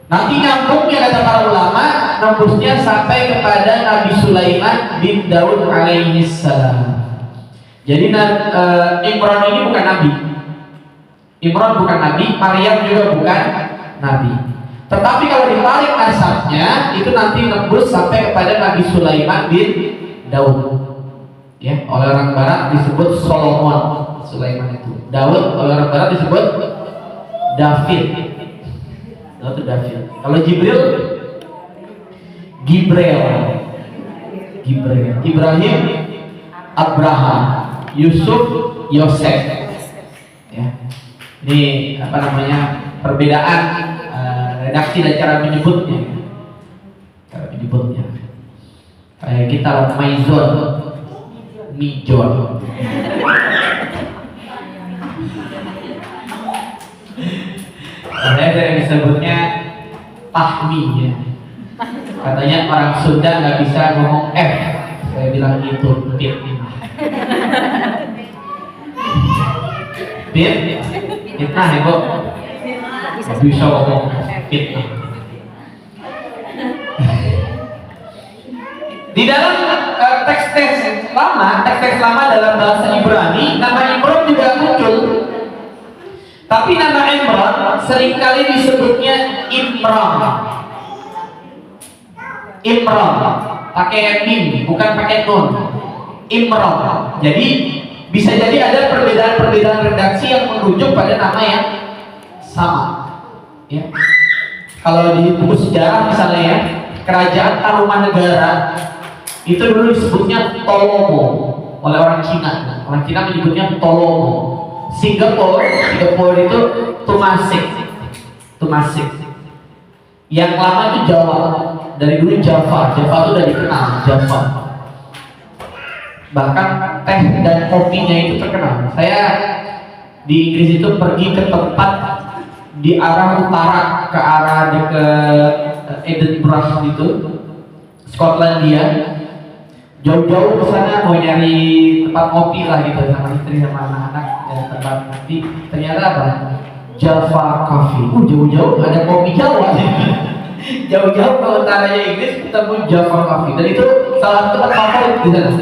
Nanti nyambungnya kata para ulama, nembusnya sampai kepada Nabi Sulaiman bin Daud alaihi salam. Jadi Imran ini bukan nabi. Imran bukan nabi, Maryam juga bukan nabi. Tetapi kalau ditarik asapnya itu nanti nembus sampai kepada Nabi Sulaiman bin Daud. Ya, oleh orang barat disebut Solomon. Sulaiman itu. Daud oleh orang barat disebut David. Daud itu David. Kalau Jibril Gibril. Ibrahim Abraham. Yusuf Yosef. Ya. Ini apa namanya? Perbedaan redaksi dan cara menyebutnya. Kayak kita Maizon, Mijon. Ada yang disebutnya Fahmi ya. Katanya orang Sunda nggak bisa ngomong F. Saya bilang gitu, Pip. Pip, fitnah ya Bu. Bisa ngomong fitnah. Di dalam teks-teks lama dalam bahasa Ibrani, nama Imran juga muncul. Tapi nama Imran seringkali disebutnya Imran, pakai mim, bukan pakai nun. Imran. Jadi bisa jadi ada perbedaan redaksi yang merujuk pada nama yang sama. Ya. Kalau di buku sejarah misalnya ya, Kerajaan Tarumanegara itu dulu disebutnya Tolomo oleh orang Cina. Orang Cina menyebutnya Tolomo. Singapura itu Tumasik. Yang lama itu Jawa. Dari dulu Java itu udah dikenal Java. Bahkan teh dan kopinya itu terkenal. Saya di Inggris itu pergi ke tempat di arah utara, ke arah dekat Edinburgh itu, Skotlandia. Jauh-jauh ke sana mau nyari tempat kopi lah gitu sama istri sama anak-anak dan tempat kopi. Ternyata apa? Java Coffee. Jauh-jauh ada kopi Jawa. Jauh-jauh ke utaranya Inggris ketemu Java Coffee. Dan itu salah satu tempat favorit di sana.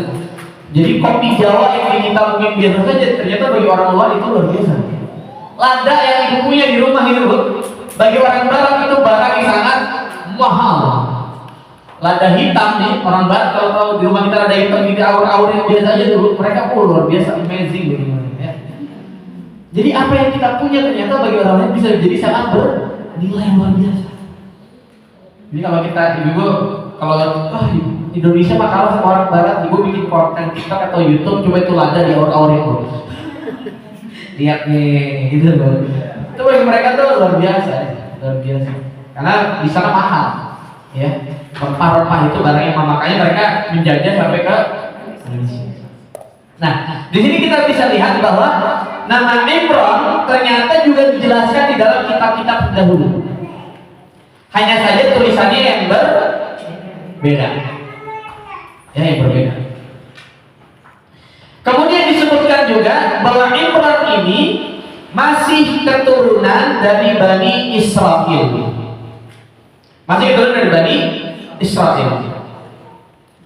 Jadi kopi Jawa yang kita mungkin biasa saja, ternyata bagi orang luar itu luar biasa. Lada yang ibu punya di rumah itu, bagi orang barat itu barang yang sangat mahal. Lada hitam nih, orang barat kalau tahu di rumah kita ada hitam di aur-aur yang biasa aja dulu, mereka luar biasa amazing gitu ya. Jadi apa yang kita punya ternyata bagi orang lain bisa jadi sangat bernilai luar biasa. Jadi kalau kita ibu kalau Indonesia mah kalah sama orang barat, ibu bikin konten TikTok atau YouTube coba itu lada di aur-aur itu. Lihat nih, gitu loh. Itu bagi mereka tuh luar biasa. Karena di sana mahal, ya. Rempah-rempah itu barang yang makanya mereka menjajah sampai ke Indonesia. Nah, di sini kita bisa lihat bahwa nama Imran ternyata juga dijelaskan di dalam kitab-kitab terdahulu. Hanya saja tulisannya yang berbeda. Ya, yang berbeda. Kemudian disebutkan juga bahwa Imran ini masih keturunan dari Bani Israel. Masih keturunan dari Bani Israel.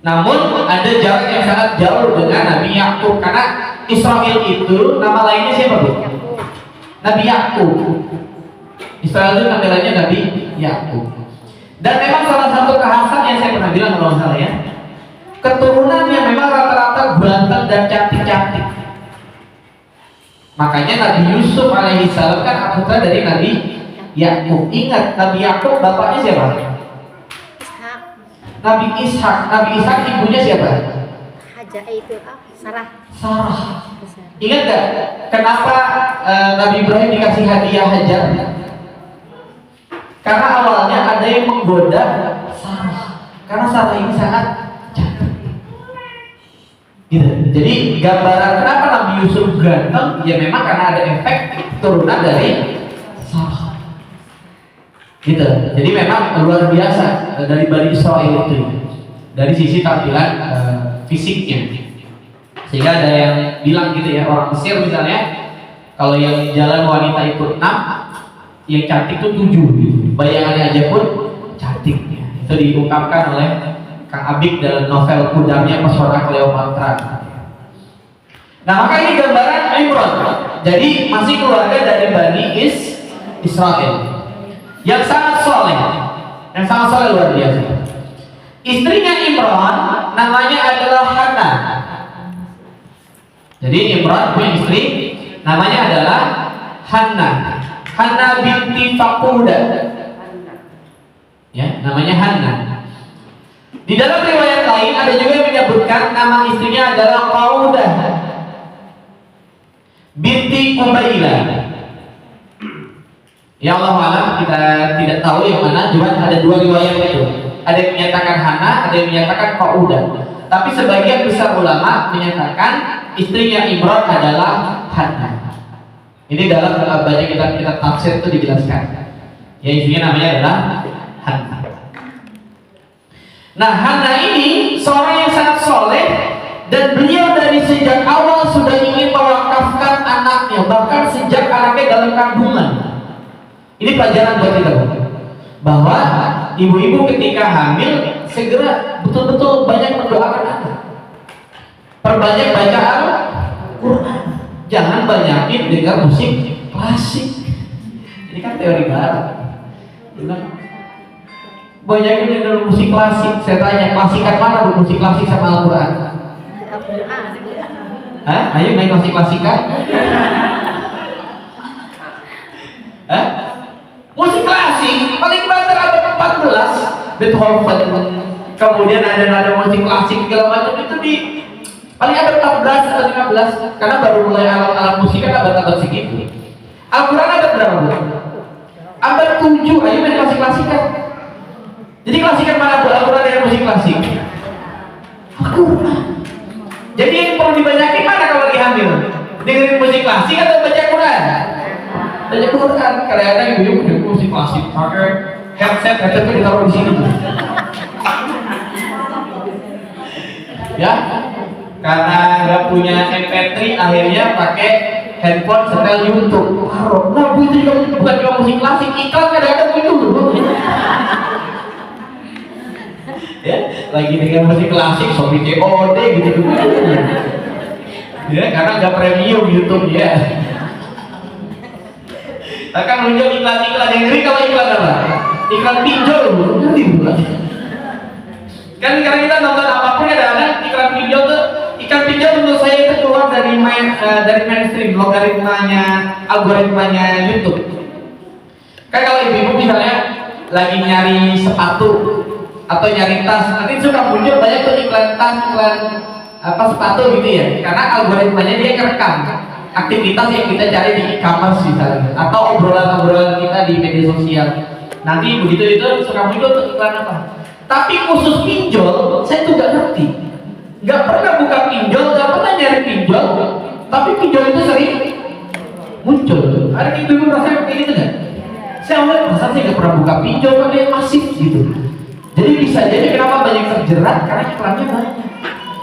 Namun ada jarak yang sangat jauh dengan Nabi Yakub, karena Israel itu nama lainnya siapa Bu? Nabi Yakub. Israel itu nama lainnya Nabi Yakub. Dan memang salah satu kekhasan yang saya pernah bilang kalau salah ya, keturunannya memang rata-rata ganteng dan cantik-cantik. Makanya Nabi Yusuf alaihissalam kan putra dari Nabi Yakub. Ingat, Nabi Yakub bapaknya siapa? Nabi Ishak ibunya siapa? Sarah. Ingat gak kenapa Nabi Ibrahim dikasih hadiah Hajar? Karena awalnya ada yang menggoda Sarah, karena Sarah ini sangat cantik. Gitu. Jadi gambaran kenapa Nabi Yusuf ganteng, ya memang karena ada efek turunan dari Sarah. Gitu. Jadi memang luar biasa dari Bani Israel itu dari sisi tampilan fisiknya. Sehingga ada yang bilang gitu ya, orang Mesir misalnya, kalau yang jalan wanita itu 6, yang cantik itu 7 gitu. Bayangannya aja pun cantik. Itu diungkapkan oleh Kang Abik dalam novel Kudarnya Pesona Cleopatra. Nah, maka ini gambaran Imran. Jadi masih keluarga dari Bani Israel. yang sangat soleh, luar biasa. Istrinya Imran namanya adalah Hannah. Jadi Imran punya istri namanya adalah Hannah. Hannah binti Faquda. Ya, namanya Hannah. Di dalam riwayat lain ada juga yang menyebutkan nama istrinya adalah Qaudah binti Qubailah. Ya Allah alam, kita tidak tahu yang mana, cuma ada dua riwayat itu. Ada yang menyatakan Hannah, ada yang menyatakan Qaudah. Tapi sebagian besar ulama menyatakan istrinya Imran adalah Hannah. Ini dalam banyak kitab tafsir itu dijelaskan. Ya, istrinya namanya adalah Hannah. Nah, Hannah ini seorang yang sangat soleh dan beliau dari sejak awal sudah ingin mewakafkan anaknya, bahkan sejak anaknya dalam kandungan. Ini pelajaran buat kita, bahwa ibu-ibu ketika hamil segera betul-betul banyak mendoakan anak. Perbanyak baca Al-Quran. Jangan banyakin dengar musik klasik. Ini kan teori barat. Banyakin dengar musik klasik. Saya tanya, klasikan mana musik klasik sama Al-Quran? Hah? Ayo main musik klasikan. Hah? Musik klasik paling banter abad 14, Beethoven. Kemudian ada nada musik klasik segala macam itu di paling abad 14 atau 15, karena baru mulai alat-alat musik kan abad-abad segitu. Al-Quran abad berapa? Abad 7. Ayo main klasik-klasikan. Jadi klasikan mana bu? Al-Quran dengan musik klasik? Al-Quran. Jadi yang perlu dibanyakin mana kalau lagi hamil? Dengerin musik klasik atau baca Quran? Baca Quran. Kadang-kadang ibu punya musik klasik, pakai headset itu ditaruh di sini. Ya, karena nggak punya MP3 akhirnya pakai handphone setel YouTube. Nah, bu itu juga bukan cuma musik klasik, iklan kadang-kadang itu loh. Ya, lagi dengan musik klasik, Sobi COD gitu. Ya, karena nggak premium YouTube ya. Akan muncul iklan-iklan yang ngeri. Kalau iklan apa? Iklan pinjol, ngeri bukan? Kan karena kita nonton apapun ada iklan pinjol tuh. Iklan pinjol menurut saya itu keluar dari mainstream, algoritmanya YouTube. Kan kalau ibu-ibu misalnya lagi nyari sepatu atau nyari tas, nanti suka muncul banyak tuh iklan tas, iklan sepatu gitu ya. Karena algoritmanya dia kerekam aktivitas yang kita cari di e-commerce misalnya, atau obrolan-obrolan kita di media sosial. Nanti begitu itu suka muncul tuh iklan apa. Tapi khusus pinjol, saya tuh gak ngerti. Gak pernah buka pinjol, gak pernah nyari pinjol, tapi pinjol itu sering muncul. Ada ibu-ibu merasa kayak gitu gak? Saya awalnya merasa saya gak pernah buka pinjol, kan dia masif gitu. Jadi bisa jadi kenapa banyak terjerat, karena iklannya banyak.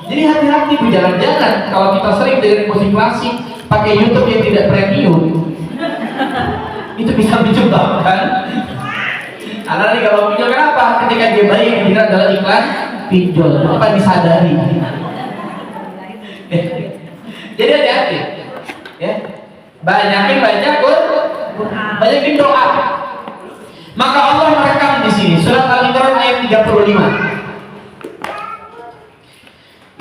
Jadi hati-hati bu, jangan-jangan kalau kita sering dengerin musik klasik pakai YouTube yang tidak premium, itu bisa menyebabkan karena kalau pinjol kenapa? Ketika dia bayi yang dikira adalah iklan pinjol, apa disadari? Jadi hati-hati, ya. Banyakin baca Quran, banyakin doa. Maka Allah merekam di sini surat Al-Imran ayat 35.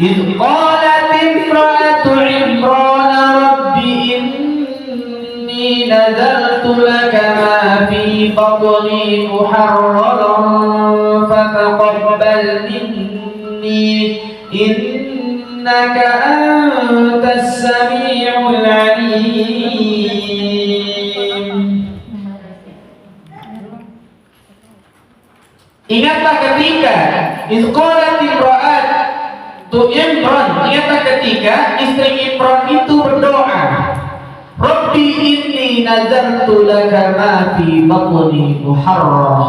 إذ قالت امرأة عمران رب إني نذرت لك ما في بطني محررا فتقبل مني إنك أنت السميع العليم. Ingatlah ketika إذ قالت امرأة Imran, ingatlah ketika istri Imran itu berdoa, Rabbi inni nazartu laka ma fi batni muharrara.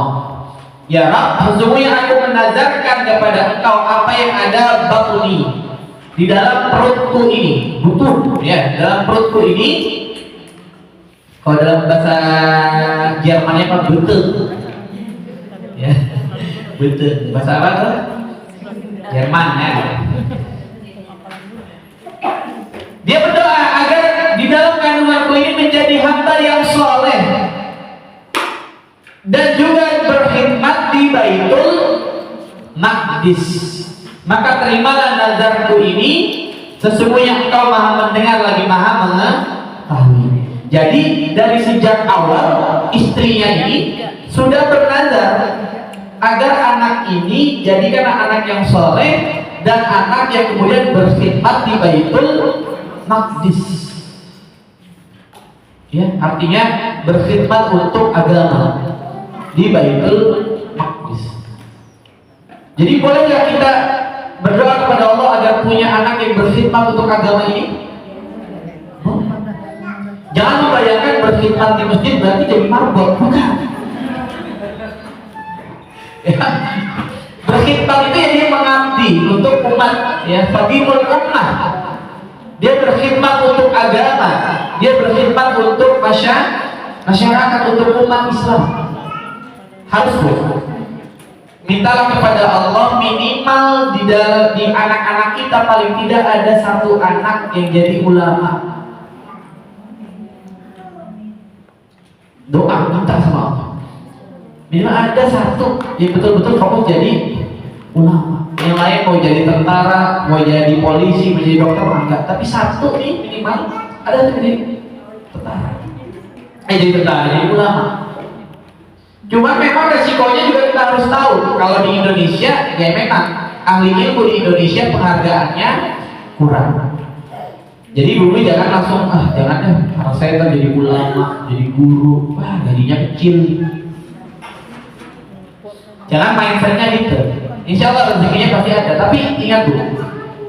Ya Rabb, sesungguhnya aku menazarkan kepada engkau apa yang ada batni, di dalam perutku ini, butun ya, dalam perutku ini. Kalau dalam bahasa Jermannya apa? Butun. Ya, butun. Bahasa apa tuh? Jerman ya. Dia berdoa agar di dalam kandunganku ini menjadi hamba yang soleh. dan juga berkhidmat di Baitul Maqdis. Maka terimalah nazarku ini, sesungguhnya engkau maha mendengar lagi maha mengetahui. Jadi dari sejak awal istrinya ini sudah bernazar agar anak ini jadikan anak yang soleh dan anak yang kemudian berkhidmat di Baitul Maqdis. Ya, artinya berkhidmat untuk agama di Baitul Maqdis. Jadi boleh nggak kita berdoa kepada Allah agar punya anak yang berkhidmat untuk agama ini? Jangan membayangkan berkhidmat di masjid berarti jadi marbot, bukan. Ya. Berkhidmat itu ya dia mengabdi untuk umat, ya, fadilul ummah. Dia berkhidmat untuk agama, dia berkhidmat untuk masyarakat, untuk umat Islam. Harus mintalah kepada Allah minimal di anak-anak kita paling tidak ada satu anak yang jadi ulama. Doa minta sama Allah. Minimal ada satu yang betul-betul fokus jadi ulama. Yang lain mau jadi tentara, mau jadi polisi, mau jadi dokter, enggak. Tapi satu nih minimal ada yang jadi tentara. Jadi tentara, jadi ulama. Cuma memang resikonya juga kita harus tahu. Kalau di Indonesia, ya memang ahli ilmu di Indonesia penghargaannya kurang. Jadi bumi jangan langsung jangan deh, harus saya kan jadi ulama, jadi guru, gajinya kecil. Jangan mindsetnya gitu. Insya Allah rezekinya pasti ada. Tapi ingat dulu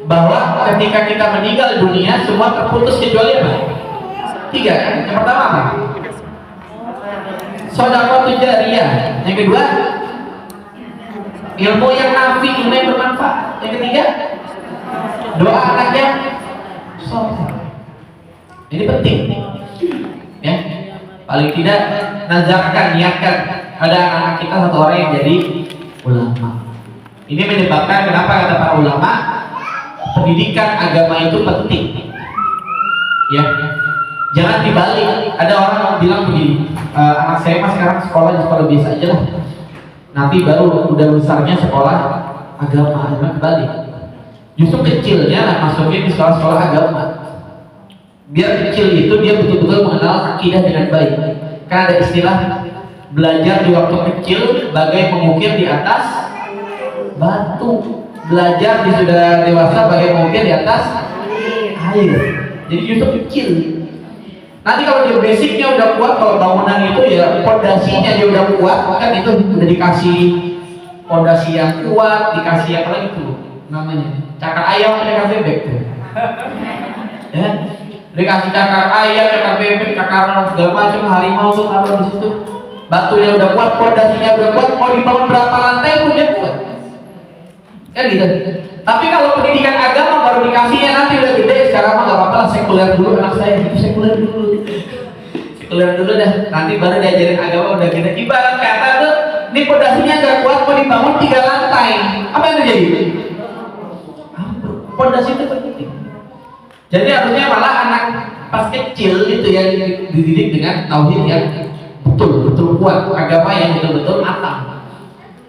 bahwa ketika kita meninggal dunia semua terputus kecuali apa? 3 kan? Yang pertama apa? Sedekah jariyah. Yang kedua, ilmu yang nafi, ilmu yang bermanfaat. Yang ketiga, doa anak yang soleh. Ini penting, ya. Paling tidak nazarkan, niatkan ada anak kita satu orang yang jadi ulama. Ini menyebabkan kenapa kata para ulama pendidikan agama itu penting, ya. Jangan dibalik. Ada orang bilang begini, anak saya mas sekarang sekolah di sekolah biasa aja lah, nanti baru udah besarnya sekolah agama. Jangan balik. Justru kecilnya masukin di sekolah-sekolah agama. Biar kecil itu dia betul-betul mengenal akidah dengan baik. Karena ada istilah belajar di waktu kecil bagai mengukir di atas batu, belajar di sudah dewasa bagai mengukir di atas air. Jadi justru kecil. Nanti kalau dia basicnya udah kuat, kalau bangunan itu ya pondasinya dia udah kuat, kan itu udah dikasih pondasi yang kuat, dikasih apa lagi tuh namanya cakar ayam, cakar bebek tuh, ya, dikasih cakar ayam, cakar bebek, cakar segala macam, harimau tuh kalau di situ batunya udah kuat, pondasinya udah kuat, mau dibangun berapa lantai pun dia kuat, kan gitu. Tapi kalau pendidikan agama baru dikasihnya nanti udah gede, sekarang mah gak apa-apa lah, sekuler dulu anak saya, itu sekuler dulu dah, nanti baru diajarin agama udah gede. Ibarat kata tuh, ini pondasinya gak kuat, mau dibangun 3 lantai, apa yang terjadi? Pondasi itu penting. Jadi harusnya malah anak pas kecil itu yang dididik dengan tauhid yang betul kuat, agama yang betul-betul matang.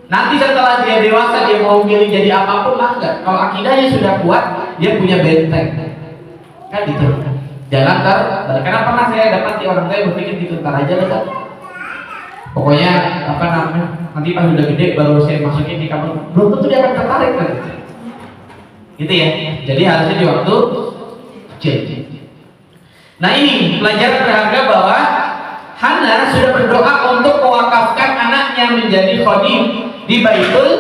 Nanti setelah dia dewasa dia mau milih jadi apapun lah enggak. Kalau akidahnya sudah kuat, dia punya benteng. Kan gitu. Jangan karena pernah saya dapati orang tua berpikir gitu, ntar aja lah. Pokoknya apa namanya? Nanti pas udah gede baru saya masukin di kamar. Belum tentu dia akan tertarik kan. Gitu ya. Jadi harusnya di waktu kecil. Nah ini pelajaran berharga bahwa Hana sudah berdoa untuk mewakafkan anaknya menjadi khadim di Baitul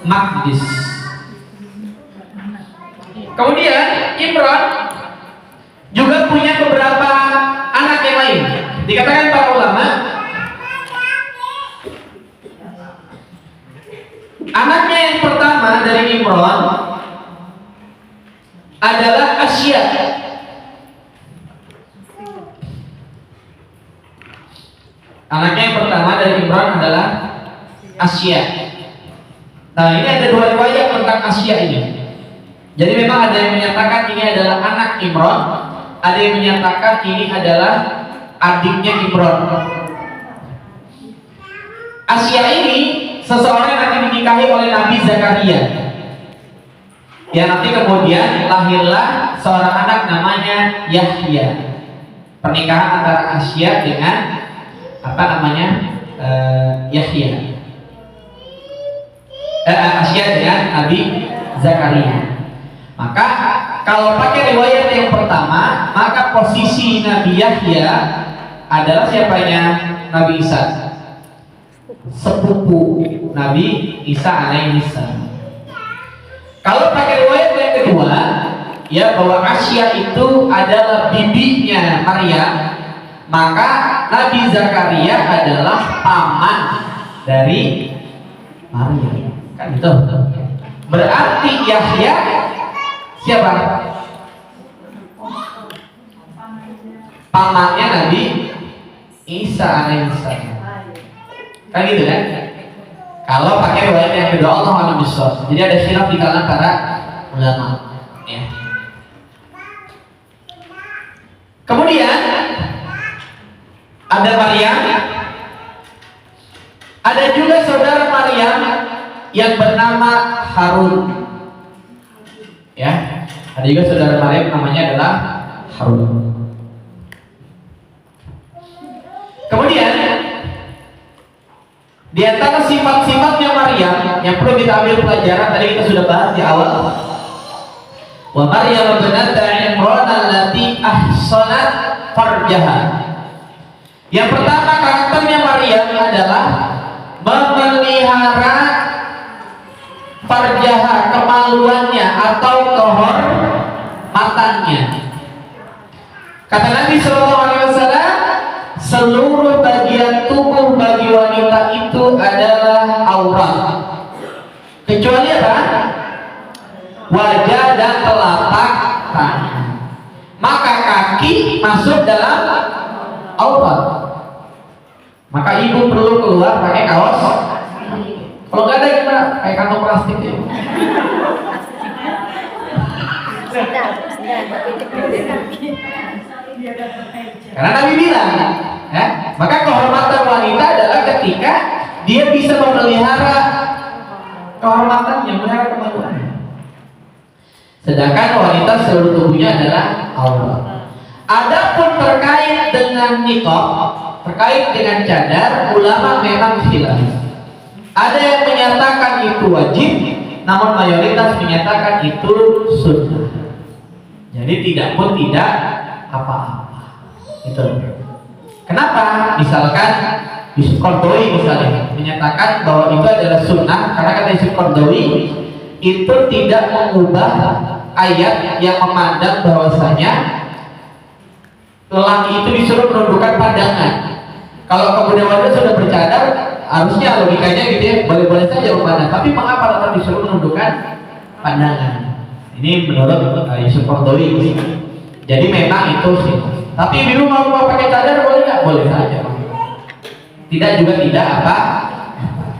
Maqdis. Kemudian Imran juga punya beberapa anak yang lain. Dikatakan para ulama, anaknya yang pertama dari Imran adalah Asya. Anaknya yang pertama dari Imran adalah Asya. Nah ini ada 2 riwayat tentang Asya ini. Jadi memang ada yang menyatakan ini adalah anak Imran, ada yang menyatakan ini adalah adiknya Imran. Asia ini seseorang yang nanti dinikahi oleh Nabi Zakaria. Ya, nanti kemudian lahirlah seorang anak namanya Yahya. Pernikahan antara Asia dengan Yahya. Asia dengan Nabi Zakaria. Maka kalau pakai riwayat yang pertama, maka posisi Nabi Yahya adalah siapanya? Nabi Isa, sepupu Nabi Isa alaihi salam. Kalau pakai riwayat yang kedua, ya, bahwa Asia itu adalah bibinya Maryam, maka Nabi Zakaria adalah paman dari Maryam. Kan itu. Berarti Yahya siapa? Pamannya Nabi Isa alaihissalam. Kan gitu kan? Kalau pakai riwayat yang kedua, Allah a'lam bishawab. Jadi ada khilaf di kalangan para ulama. Ya. Kemudian ada Maryam, ada juga saudara Maryam yang bernama Harun. Ya, ada juga saudara Maryam namanya adalah Harun. Kemudian di antara sifat-sifatnya Maryam yang perlu kita ambil pelajaran, tadi kita sudah bahas di awal. Wa Maryam binata Imran allati ahsanat farjaha. Yang pertama, karakternya Maryam adalah memelihara farjaha, kemaluannya atau kehormatannya. Kata Nabi SAW, seluruh bagian tubuh bagi wanita itu adalah aurat, kecuali apa? Wajah dan telapak tangan. Maka kaki masuk dalam aurat. Maka ibu perlu keluar pakai kaos. Kalau nggak ada gimana? Kayak kantong plastik ya. Karena Nabi bilang, ya, maka kehormatan wanita adalah ketika dia bisa memelihara kehormatannya, memelihara kemaluannya. Sedangkan wanita seluruh tubuhnya adalah aurat. Adapun terkait dengan niqab, terkait dengan cadar, ulama memang khilaf. Ada yang menyatakan itu wajib, namun mayoritas menyatakan itu sunnah. Jadi tidak pun tidak apa-apa. Itu. Kenapa? Misalkan Yusuf Qardawi misalnya menyatakan bahwa itu adalah sunnah, karena kata Yusuf Qardawi itu tidak mengubah ayat yang memandang bahwasanya lelaki itu disuruh menundukkan pandangan. Kalau kemudian wanita sudah bercadar, harusnya logikanya gitu ya, boleh-boleh saja memandang. Tapi mengapa tetap disuruh menundukkan pandangan? Ini menurut Yusuf Qardawi. Jadi memang itu sih. Tapi dulu mau pakai cadar boleh nggak? Boleh saja. Tidak juga tidak apa.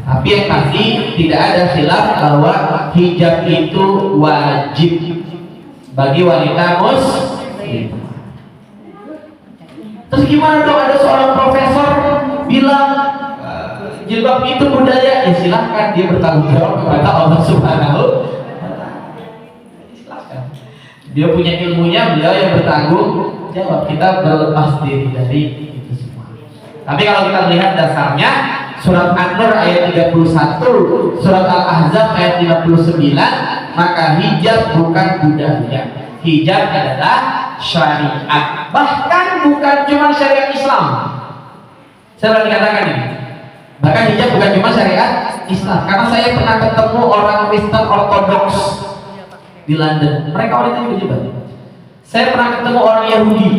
Tapi yang pasti tidak ada khilaf bahwa hijab itu wajib bagi wanita muslim. Terus gimana dong, ada seorang profesor bilang jilbab itu budaya? Ya silahkan, dia bertanggung jawab kepada Allah Subhanahu. Dia punya ilmunya, beliau yang bertanggung jawab. Kita berlepas diri dari itu semua. Tapi kalau kita lihat dasarnya, surat An-Nur ayat 31, surat Al-Ahzab ayat 59, maka hijab bukan budaya. Hijab adalah syariat. Bahkan bukan cuma syariat Islam. Saya pernah dikatakan ini. Bahkan hijab bukan cuma syariat Islam. Karena saya pernah ketemu orang Kristen Ortodoks di London. Mereka wanita yang berjilbab. Saya pernah ketemu orang Yahudi.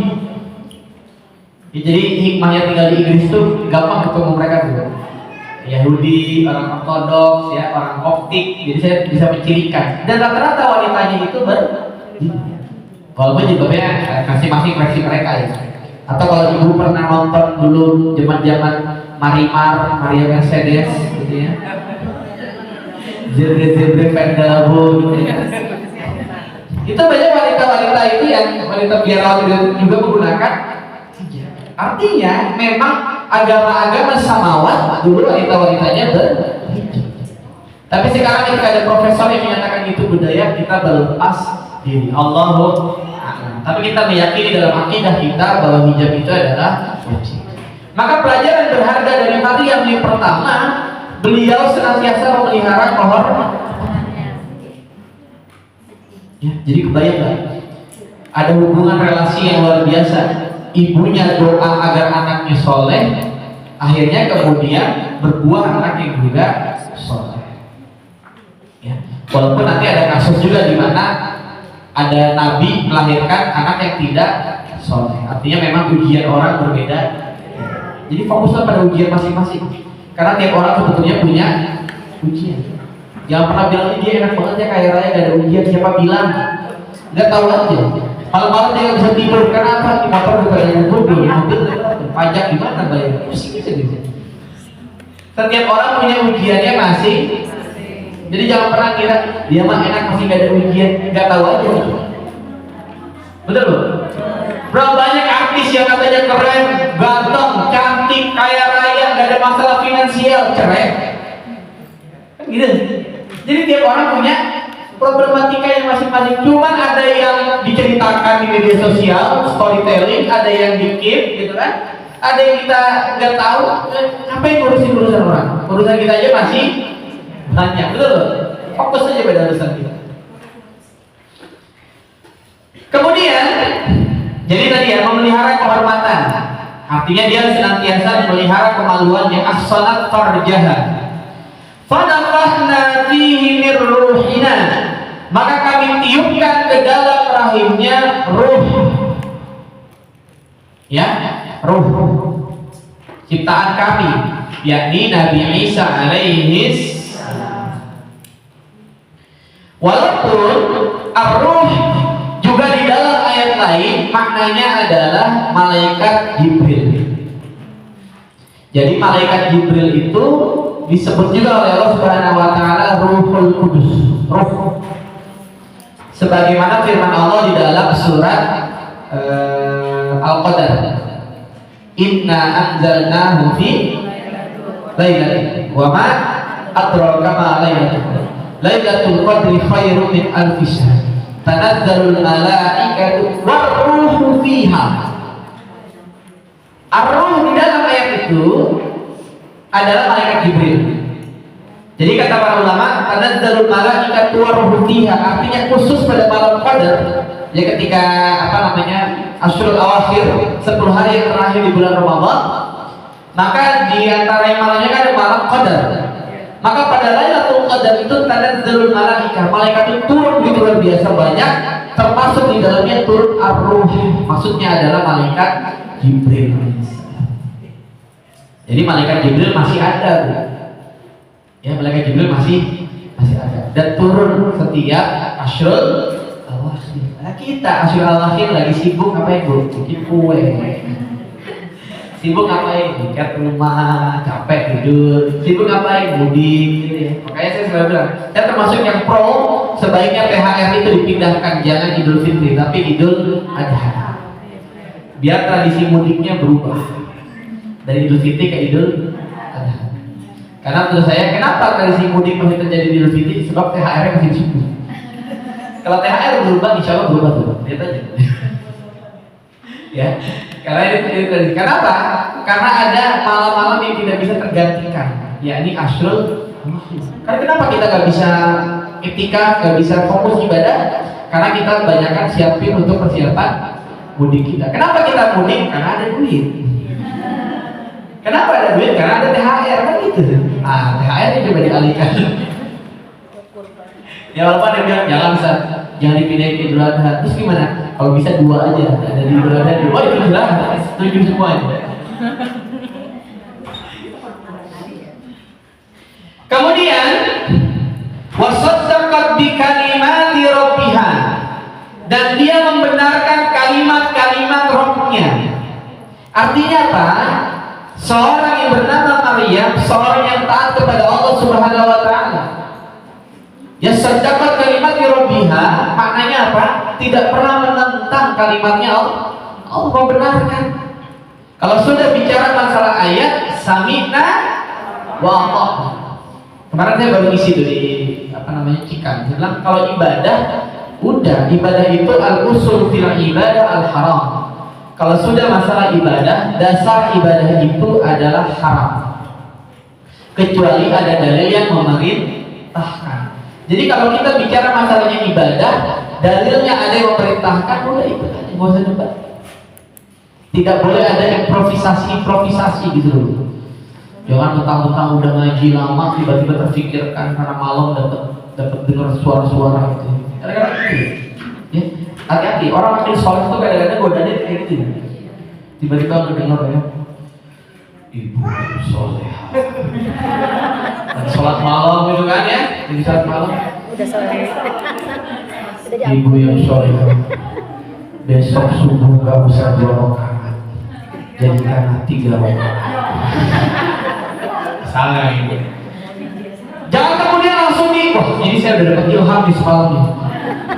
Ya, jadi hikmahnya tinggal di Inggris itu gampang ketemu mereka juga. Yahudi, orang Ortodoks, ya, orang Koptik. Jadi saya bisa mencirikan. Dan rata-rata wanitanya itu walaupun jilbabnya masing-masing versi mereka ya. Atau kalau ibu pernah nonton dulu zaman-zaman Maria Mercedes gitu ya. Zebre Pendabu gitu ya. Itu banyak wanita-wanita itu yang wanita biarawati juga menggunakan hijab. Artinya memang agama-agama samawat dulu wanita-wanitanya berhijab. Tapi sekarang ketika ada profesor yang menyatakan itu budaya, kita berlepas diri. Allahu a'lam. Tapi kita meyakini dalam akidah kita bahwa hijab itu adalah wajib. Maka pelajaran berharga dari Maryam yang pertama, beliau senantiasa memelihara kehormatan. Ya, jadi kebayang ada hubungan relasi yang luar biasa. Ibunya doa agar anaknya soleh, akhirnya kemudian berbuah anak yang juga soleh. Ya. Walaupun nanti ada kasus juga di mana ada nabi melahirkan anak yang tidak soleh. Artinya memang ujian orang berbeda. Jadi fokuslah pada ujian masing-masing. Karena tiap orang sebetulnya punya ujian. Jangan pernah bilang dia enak banget ya kaya raya gak ada ujian. Siapa bilang? Gak tahu aja. Malam-malam dia gak bisa tidur. Kenapa? Di motor bukan yang mobil, pajak gimana bayar? Pusing aja gitu. Setiap orang punya ujiannya masing. Jadi jangan pernah kira dia mah enak masih gak ada ujian. Gak tahu aja. Betul loh? Berapa banyak artis yang katanya keren, ganteng, cantik, kaya raya, gak ada masalah finansial, cerai. Kan gitu. Jadi tiap orang punya problematika yang masing-masing. Cuman ada yang diceritakan di media sosial, storytelling, ada yang di-keep, gitu kan? Ada yang kita nggak tahu. Ngapain ngurusin urusan orang? Urusan kita aja masih banyak, betul loh? Fokus aja pada urusan kita. Kemudian, jadi tadi ya memelihara kehormatan. Artinya dia senantiasa memelihara kemaluannya. Ahsanat farjaha. Fanafakhna fihi min ruhina, maka kami tiupkan ke dalam rahimnya ruh. Ya, ruh ciptaan kami, yakni Nabi Isa alaihi salam. Walaupun ar-ruh juga di dalam ayat lain maknanya adalah malaikat Jibril. Jadi malaikat Jibril itu disebut juga oleh Allah Subhanahu wa taala Ruhul Kudus. Ruh. Sebagaimana firman Allah di dalam surat Al-Qadar. Inna anzalnahu fi lailatin wa ma adraka ma lailatul. Lailatul qadri khairun min alfi syahr. Tanazzalul malaikatu war-ruhu fiha. Ar-ruh di dalam ayat itu adalah malaikat Jibril. Jadi kata para ulama, tanazzalul malaikatu war-ruhu fiha, artinya khusus pada malam Qadar, ya ketika Asyurul Awakhir, 10 hari yang terakhir di bulan Ramadan, maka di antara yang malamnya kan ada malam Qadar. Maka pada Lailatul Qadar itu tanazzalul malaikah, malaikat itu turun begitu luar biasa banyak, termasuk di dalamnya turun ar-ruh. Maksudnya adalah malaikat Jibril. Jadi malaikat Jibril masih ada, ya malaikat Jibril masih ada dan turun setiap Asyurul Awakhir. Nah kita Asyurul Awakhir lagi sibuk ngapain Bu? Bikin kue. Sibuk ngapain? Ikat rumah, capek tidur. Sibuk ngapain? Mudik gitu ya. Makanya saya selalu bilang, saya termasuk yang pro sebaiknya THR itu dipindahkan, jangan Idul Fitri tapi Idul Adha. Biar tradisi mudiknya berubah dari Idul Fitri ke Idul Adha. Karena menurut saya, kenapa tradisi mudik masih terjadi di Idul Fitri? Sebab THR-nya masih cukup. Kalau THR berubah, insya Allah berubah tuh. Lihat aja. Ya, karena ini tradisi. Kenapa? Karena ada malam-malam yang tidak bisa tergantikan, yakni Asyurul. Karena kenapa kita nggak bisa etika, nggak bisa fokus ibadah? Karena kita kebanyakan siapin untuk persiapan mudik kita. Kenapa kita mudik? Karena ada duit. Kenapa ada duit? Karena ada THR kan gitu. THR yang coba dialihkan. Ya walaupun ada bilang jangan dipindahin ke Idul Adha. Terus gimana? Kalau bisa 2 aja. Ada di Idul Adha 2 itu jelas. Setuju semuanya. Kemudian wasaddaqat bi kalimati rabbiha, dan dia membenarkan kalimat-kalimat Rabbnya. Artinya apa? Seorang yang bernama Maryam, seorang yang taat kepada Allah Subhanahu wa taala. Ya saddaqat kalimat rabbiha, maknanya apa? Tidak pernah menentang kalimatnya Allah. Allah membenarkan. Kalau sudah bicara masalah ayat, sami'na wa ata'na. Kemarin saya baru isi tuh di Cikang. Saya bilang kalau ibadah, udah ibadah itu al-usul fil ibadah al-haram. Kalau sudah masalah ibadah, dasar ibadah itu adalah haram. Kecuali ada dalil yang memerintahkan. Jadi kalau kita bicara masalahnya ibadah, dalilnya ada yang memerintahkan, udah itu aja, nggak usah debat. Tidak boleh ada improvisasi gitu loh. Jangan mentang-mentang udah ngaji lama tiba-tiba terfikirkan karena malam dapat dengar suara-suara gitu. Kadang-kadang gitu. Ya, hati-hati. Orang makin sholat itu kadang-kadang godaannya kayak gitu. Tiba-tiba mendengar ya, ibu soleh. Sholat malam gitu kan ya? Jadi sholat malam. Udah sore. Ibu yang soleh. Besok subuh gak usah 2 rakaat. Jadikan 3 rakaat. Salah ini. Jangan kemudian langsung wah ini saya udah dapat ilham di semalam nih.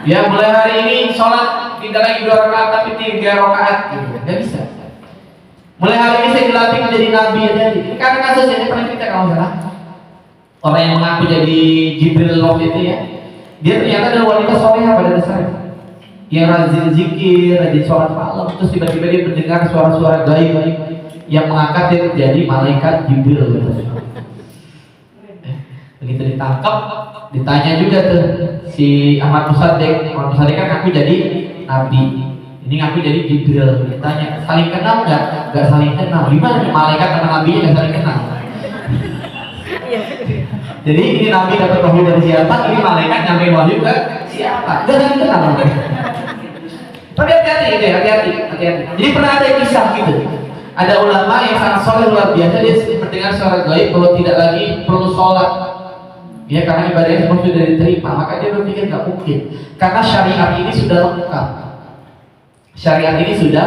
Ya mulai hari ini sholat tidak lagi 2 rakaat tapi 3 rakaat gitu. Gak bisa. Mulai hari ini saya dilatih menjadi nabi aja. Ini karena kasus ini pernah kita kalau salah. Orang yang mengaku jadi Jibril waktu itu ya. Dia ternyata adalah wanita solehah pada dasarnya. Yang rajin zikir, rajin sholat malam, terus tiba-tiba dia mendengar suara-suara gaib yang mengangkat dia menjadi malaikat Jibril. Begitu ditangkap, ditanya juga tuh si Ahmad Musaddiq. Ahmad Musaddiq kan ngaku jadi nabi, ini ngaku jadi Jibril. Ditanya saling kenal nggak? Nggak saling kenal. Gimana malaikat sama nabi nggak saling kenal? Jadi ini nabi dapat wahyu dari siapa? Ini malaikat nyampe wahyu ke siapa? Nggak saling kenal. Tapi hati-hati, hati-hati. Jadi pernah ada kisah gitu. Ada ulama yang sangat soleh luar biasa, dia mendengar suara gaib bahwa tidak lagi perlu sholat. Ya karena ibadahnya semua sudah diterima, maka dia berpikir nggak mungkin. Karena syariat ini sudah lengkap. Syariat ini sudah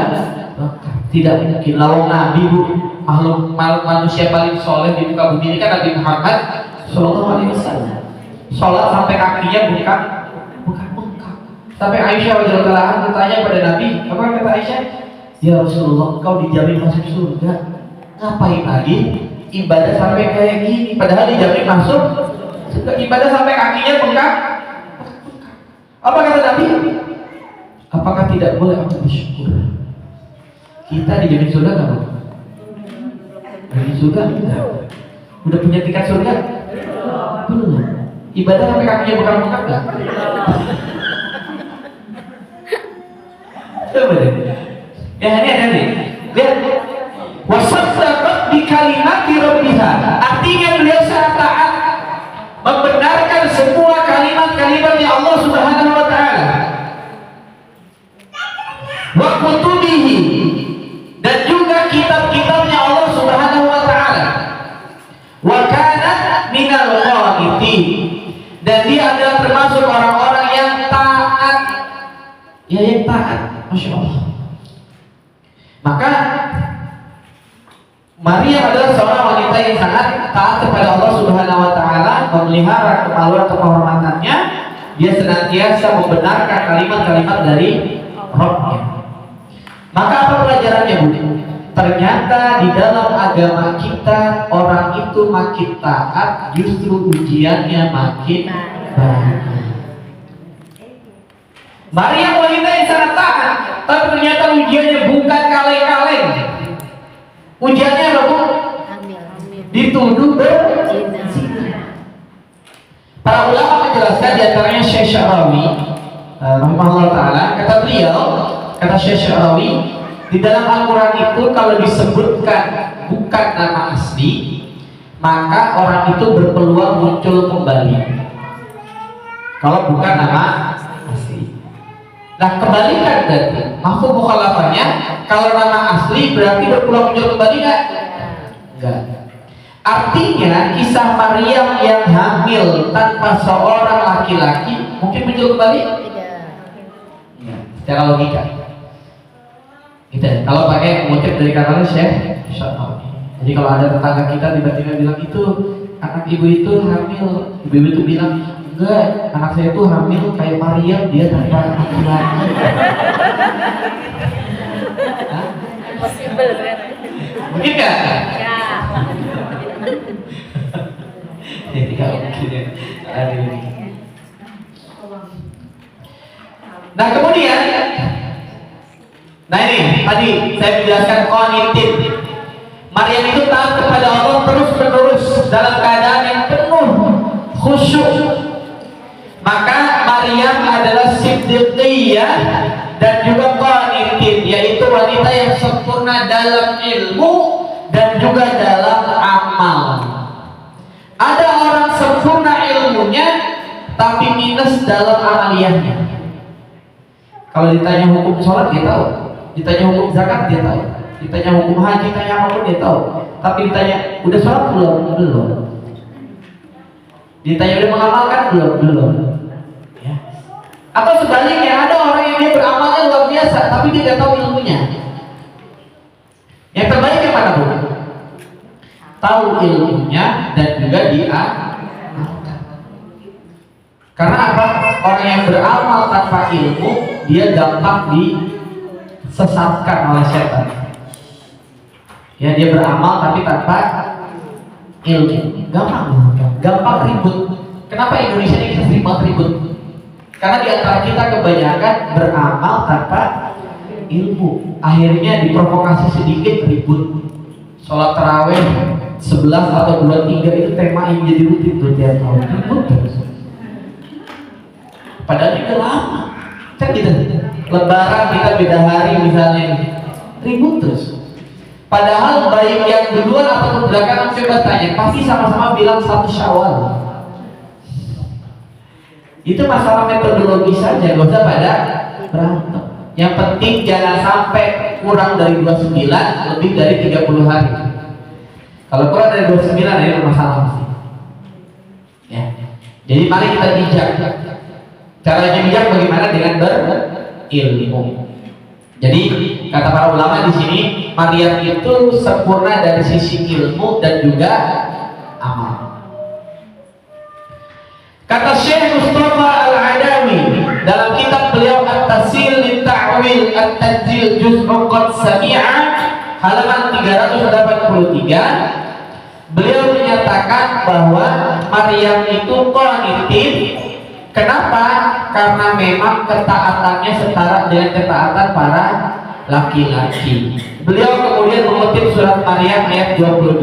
lengkap. Tidak mungkin. Lawang Nabi bu, makhluk manusia paling soleh di muka bumi ini kan Nabi Muhammad Sallallahu Alaihi Wasallam. Sholat sampai kakinya bukan bengkak. Sampai Aisyah radhiyallahu anha bertanya pada Nabi, apa kata Aisyah? Ya Rasulullah, engkau dijamin masuk surga. Ngapain lagi ibadah sampai kayak gini? Padahal dijamin masuk surga. Ibadah sampai kakinya bengkak. Apa kata Nabi? Apakah tidak boleh aku bersyukur? Kita dijamin surga nggak bu? Dijamin surga enggak? Udah punya tiket surga? Belum. Ibadah sampai kakinya bengkak nggak? Coba deh. Ya ini lihat. Wasaddaqat bi kalimati rabbiha. Artinya beliau sangat taat membenarkan semua kalimat-kalimatnya Allah Subhanahu wa taala. Wa kutubihi, dan juga kitab-kitabnya Allah Subhanahu wa taala. Wa kana minal qanitin, dan dia adalah termasuk orang-orang yang taat. Ya yang taat. Masya Allah. Maka Maria adalah seorang wanita yang sangat taat kepada Allah Subhanahu wa taala, memelihara kemaluan kehormatannya. Dia senantiasa membenarkan kalimat-kalimat dari Rabb-Nya. Maka apa pelajarannya Bu? Ternyata di dalam agama kita orang itu makin taat, justru ujiannya makin banyak. Maria wanita yang sangat taat, tapi ternyata ujiannya bukan kaleng-kaleng. Ujiannya apa Bu? Dituduh berzina. Para ulama menjelaskan, diantaranya Syekh Sya'rawi rahimahullah ta'ala, kata Syekh Sya'rawi, di dalam Al-Quran itu kalau disebutkan bukan nama asli, maka orang itu berpeluang muncul kembali. Kalau bukan nama asli. Nah kebalikan berarti mafhum mukhalafahnya, kalau nama asli berarti berpeluang muncul kembali nggak? Enggak. Artinya kisah Maryam yang hamil tanpa seorang laki-laki mungkin muncul kembali? Tidak. Ya, secara logika. Gitu. Kalau pakai mengutip dari kata Syekh Sya'rawi. Jadi kalau ada tetangga kita tiba-tiba bilang itu anak ibu itu hamil, ibu itu bilang enggak, anak saya itu hamil kayak Maryam, dia tanpa laki-laki. Impossible kan? Mungkin nggak? Ya. Tidak mungkin ya. Aduh. Nah kemudian, nah ini tadi saya menjelaskan qanitin. Maryam itu taat kepada Allah terus menerus dalam keadaan yang penuh khusyuk. Maka Maryam adalah siddiqiyah dan juga qanitin, yaitu wanita yang sempurna dalam ilmu dan juga dalam amal. Ada orang sempurna ilmunya tapi minus dalam amaliyahnya. Kalau ditanya hukum sholat dia tahu, ditanya hukum zakat dia tahu, ditanya hukum haji, tanya apapun dia tahu. Tapi ditanya udah sholat belum? Belum. Ditanya udah mengamalkan belum? Ya. Atau sebaliknya ada orang yang dia beramalnya luar biasa tapi dia tidak tahu ilmunya. Yang terbaik yang mana bu? Tahu ilmunya dan juga dia. Karena apa? Orang yang beramal tanpa ilmu dia gampang disesatkan oleh setan. Ya, dia beramal tapi tanpa ilmu, gampang ribut. Kenapa Indonesia ini kita sering banget ribut? Karena di antara kita kebanyakan beramal tanpa ilmu. Akhirnya diprovokasi sedikit ribut. Sholat tarawih 11 atau 23 itu tema yang jadi rutin tuh tiap tahun. Ribut terus. Padahal juga lama. Kan gitu. Lebaran kita beda hari misalnya, ribut terus. Padahal baik yang duluan atau belakangan coba tanya, pasti sama-sama bilang 1 Syawal. Itu masalah metodologi saja, gak usah pada berantem. Yang penting jangan sampai kurang dari 29, lebih dari 30 hari. Kalau kurang dari 29 ini masalah pasti. Ya. Jadi mari kita bijak. Caranya bijak bagaimana dengan berilmu. Jadi kata para ulama di sini, Maryam itu sempurna dari sisi ilmu dan juga amal. Kata Syekh Mustafa Al-Adawi dalam kitab beliau At-Tasil Li-Ta'wil At-Tanzil Juz'u Qad Sami'a halaman 383, beliau menyatakan bahwa Maryam itu qanitin. Kenapa? Karena memang ketaatannya setara dengan ketaatan para laki-laki. Beliau kemudian mengutip surat Maryam ayat 28.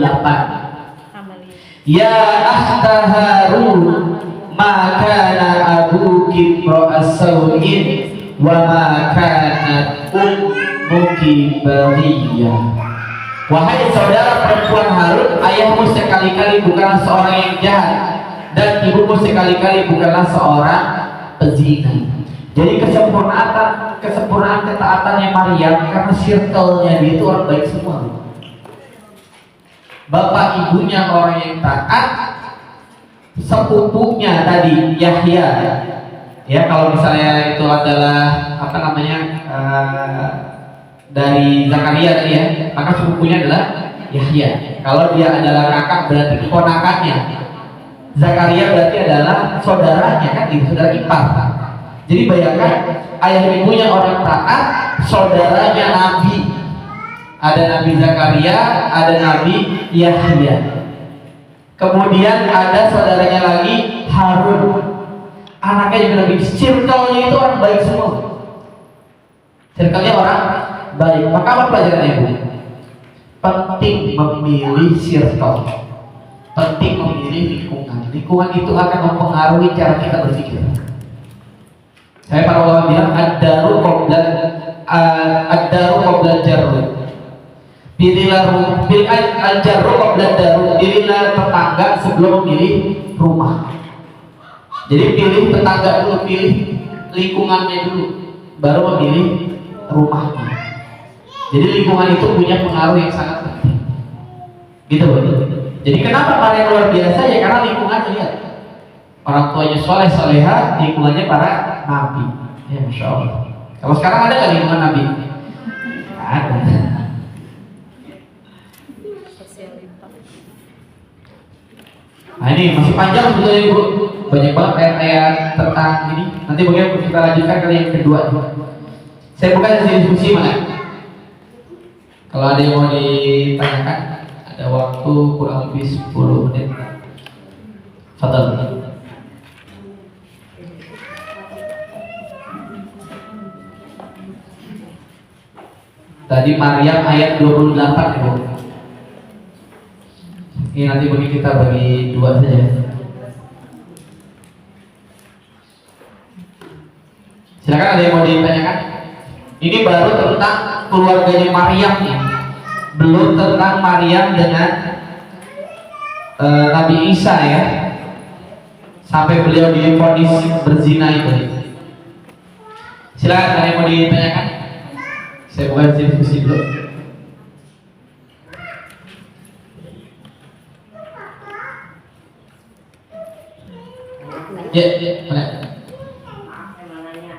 Ya akhta Harun, ma kana abuki ra'asawin wa ma kanat ummuki baghiyah. Wahai saudara perempuan Harun, ayahmu sekali-kali bukanlah seorang yang jahat dan ibumu sekali-kali bukanlah seorang pezina. Jadi kesempurnaan ketaatannya Maryam karena circle-nya dia itu orang baik semua. Bapak ibunya orang yang taat, sepupunya tadi Yahya. Ya kalau misalnya itu adalah apa namanya dari Zakaria tadi ya, maka sepupunya adalah Yahya. Kalau dia adalah kakak berarti keponakannya. Zakaria berarti adalah saudaranya kan, saudara ipar. Jadi bayangkan ayah ibunya orang taat, saudaranya nabi. Ada Nabi Zakaria, ada Nabi Yahya. Kemudian ada saudaranya lagi Harun. Anaknya juga Nabi. Circle-nya itu orang baik semua. Circle-nya orang baik. Maka apa pelajarannya Bu? Penting memilih circle. Penting memilih lingkungan. Lingkungan itu akan mempengaruhi cara kita berpikir. Saya para ulama bilang ad-daru qabla jarru. Pilihlah al-jarru qabla daru. Pilihlah tetangga sebelum memilih rumah. Jadi pilih tetangga dulu, pilih lingkungannya dulu, baru memilih rumahnya. Jadi lingkungan itu punya pengaruh yang sangat penting. Gitu betul. Jadi kenapa Maryam luar biasa ya? Karena lingkungannya lihat. Orang tuanya soleh soleha, lingkungannya para nabi. Ya masya Allah. Kalau sekarang ada nggak lingkungan nabi? Ada. Nah ini masih panjang sebetulnya Ibu. Banyak banget ayat-ayat tentang ini. Nanti bagaimana kita lanjutkan kali yang kedua. Saya buka sesi diskusi mana? Kalau ada yang mau ditanyakan, ada waktu kurang lebih 10 menit. Fadal. Tadi Maryam ayat 28 Ibu. Ini nanti kita bagi dua saja. Silakan, ada yang mau ditanyakan? Ini baru tentang keluarganya Maryam nih. Belum tentang Maryam dengan Nabi Isa ya. Sampai beliau divonis berzina itu. Silakan, ada yang mau ditanyakan? Saya buka diskusi dulu. Ya, boleh. Saya mau nanya,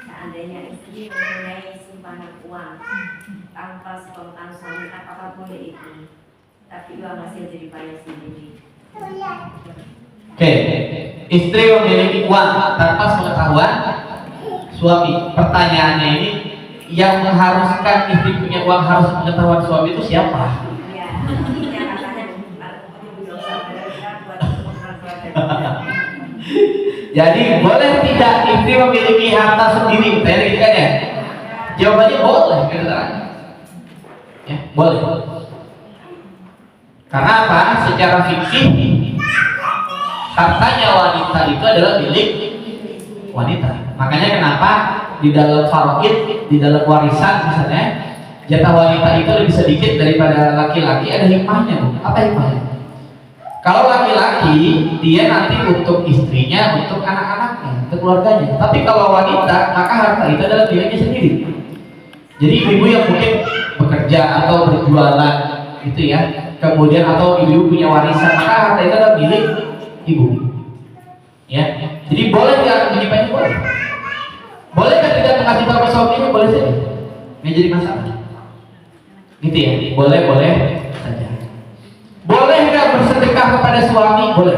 seandainya istri mempunyai simpanan uang tanpa sepengetahuan suami, apakah boleh itu? Tapi uang hasil jadi payah sendiri. Oke, istri memiliki uang tanpa sepengetahuan suami. Pertanyaannya ini, yang mengharuskan istri punya uang harus pengetahuan suami itu siapa? Iya, yang katanya dosa berat buat orang tua. Jadi boleh tidak istri memiliki harta sendiri? Tanya gitu kan ya? Jawabannya boleh, ya, boleh. Karena apa? Secara fikih hartanya wanita itu adalah milik wanita. Makanya kenapa di dalam faraid, di dalam warisan misalnya, jatah wanita itu lebih sedikit daripada laki-laki. Ada hikmahnya, Bu. Apa hikmahnya? Kalau laki-laki, dia nanti untuk istrinya, untuk anak-anaknya, untuk keluarganya. Tapi kalau wanita, maka harta itu adalah miliknya sendiri. Jadi ibu yang mungkin bekerja atau berjualan gitu ya, kemudian atau ibu punya warisan, maka harta itu adalah milik ibu. Ya, jadi boleh nggak menyimpannya? Boleh. Boleh kan tidak mengasih tahu ke suaminya? Boleh saja. Nggak jadi masalah. Gitu ya, boleh saja. Boleh nggak bersedekah kepada suami? Boleh.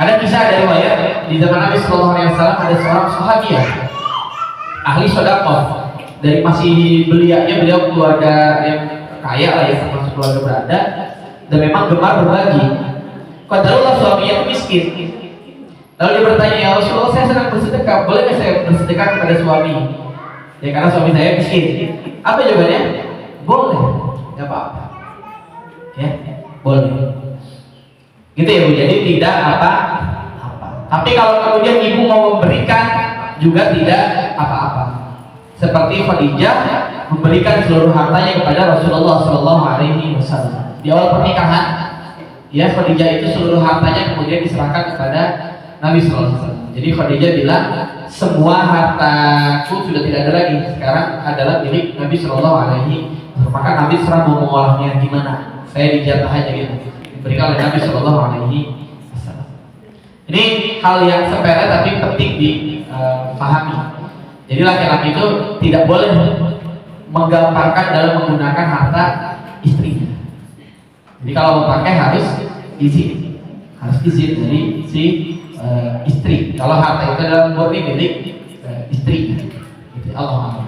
Ada kisah dari riwayat di zaman Nabi Sallallahu Alaihi Wasallam, ada seorang sahabiah ahli sedekah. Dari masih belianya, beliau keluarga yang kaya lah ya, termasuk keluarga berada, dan memang gemar berbagi. Qadarullah suaminya itu miskin. Lalu dia bertanya, ya Rasulullah, saya sedang bersedekah, boleh nggak saya bersedekah kepada suami? Ya karena suami saya miskin. Apa jawabannya? Boleh, nggak apa-apa. Ya, boleh. Gitu ya Bu. Jadi tidak apa-apa. Tapi kalau kemudian ibu mau memberikan juga tidak apa-apa. Seperti Khadijah memberikan seluruh hartanya kepada Rasulullah Shallallahu Alaihi Wasallam di awal pernikahan. Ya, Khadijah itu seluruh hartanya kemudian diserahkan kepada Nabi Sallallahu Alaihi Wasallam. Jadi Khadijah bilang, semua hartaku sudah tidak ada lagi, sekarang adalah milik Nabi Sallallahu Alaihi Wasallam. Maka Nabi serah mau mengolahnya gimana? Saya dijatah aja gitu, diberikan oleh Nabi Sallallahu Alaihi Wasallam. Ini hal yang sepele tapi penting dipahami. Jadi laki-laki itu tidak boleh menggamparkan dalam menggunakan harta istrinya. Jadi kalau mau pakai harus izin dari si istri. Kalau harta itu adalah murni milik istri. Gitu. Allah.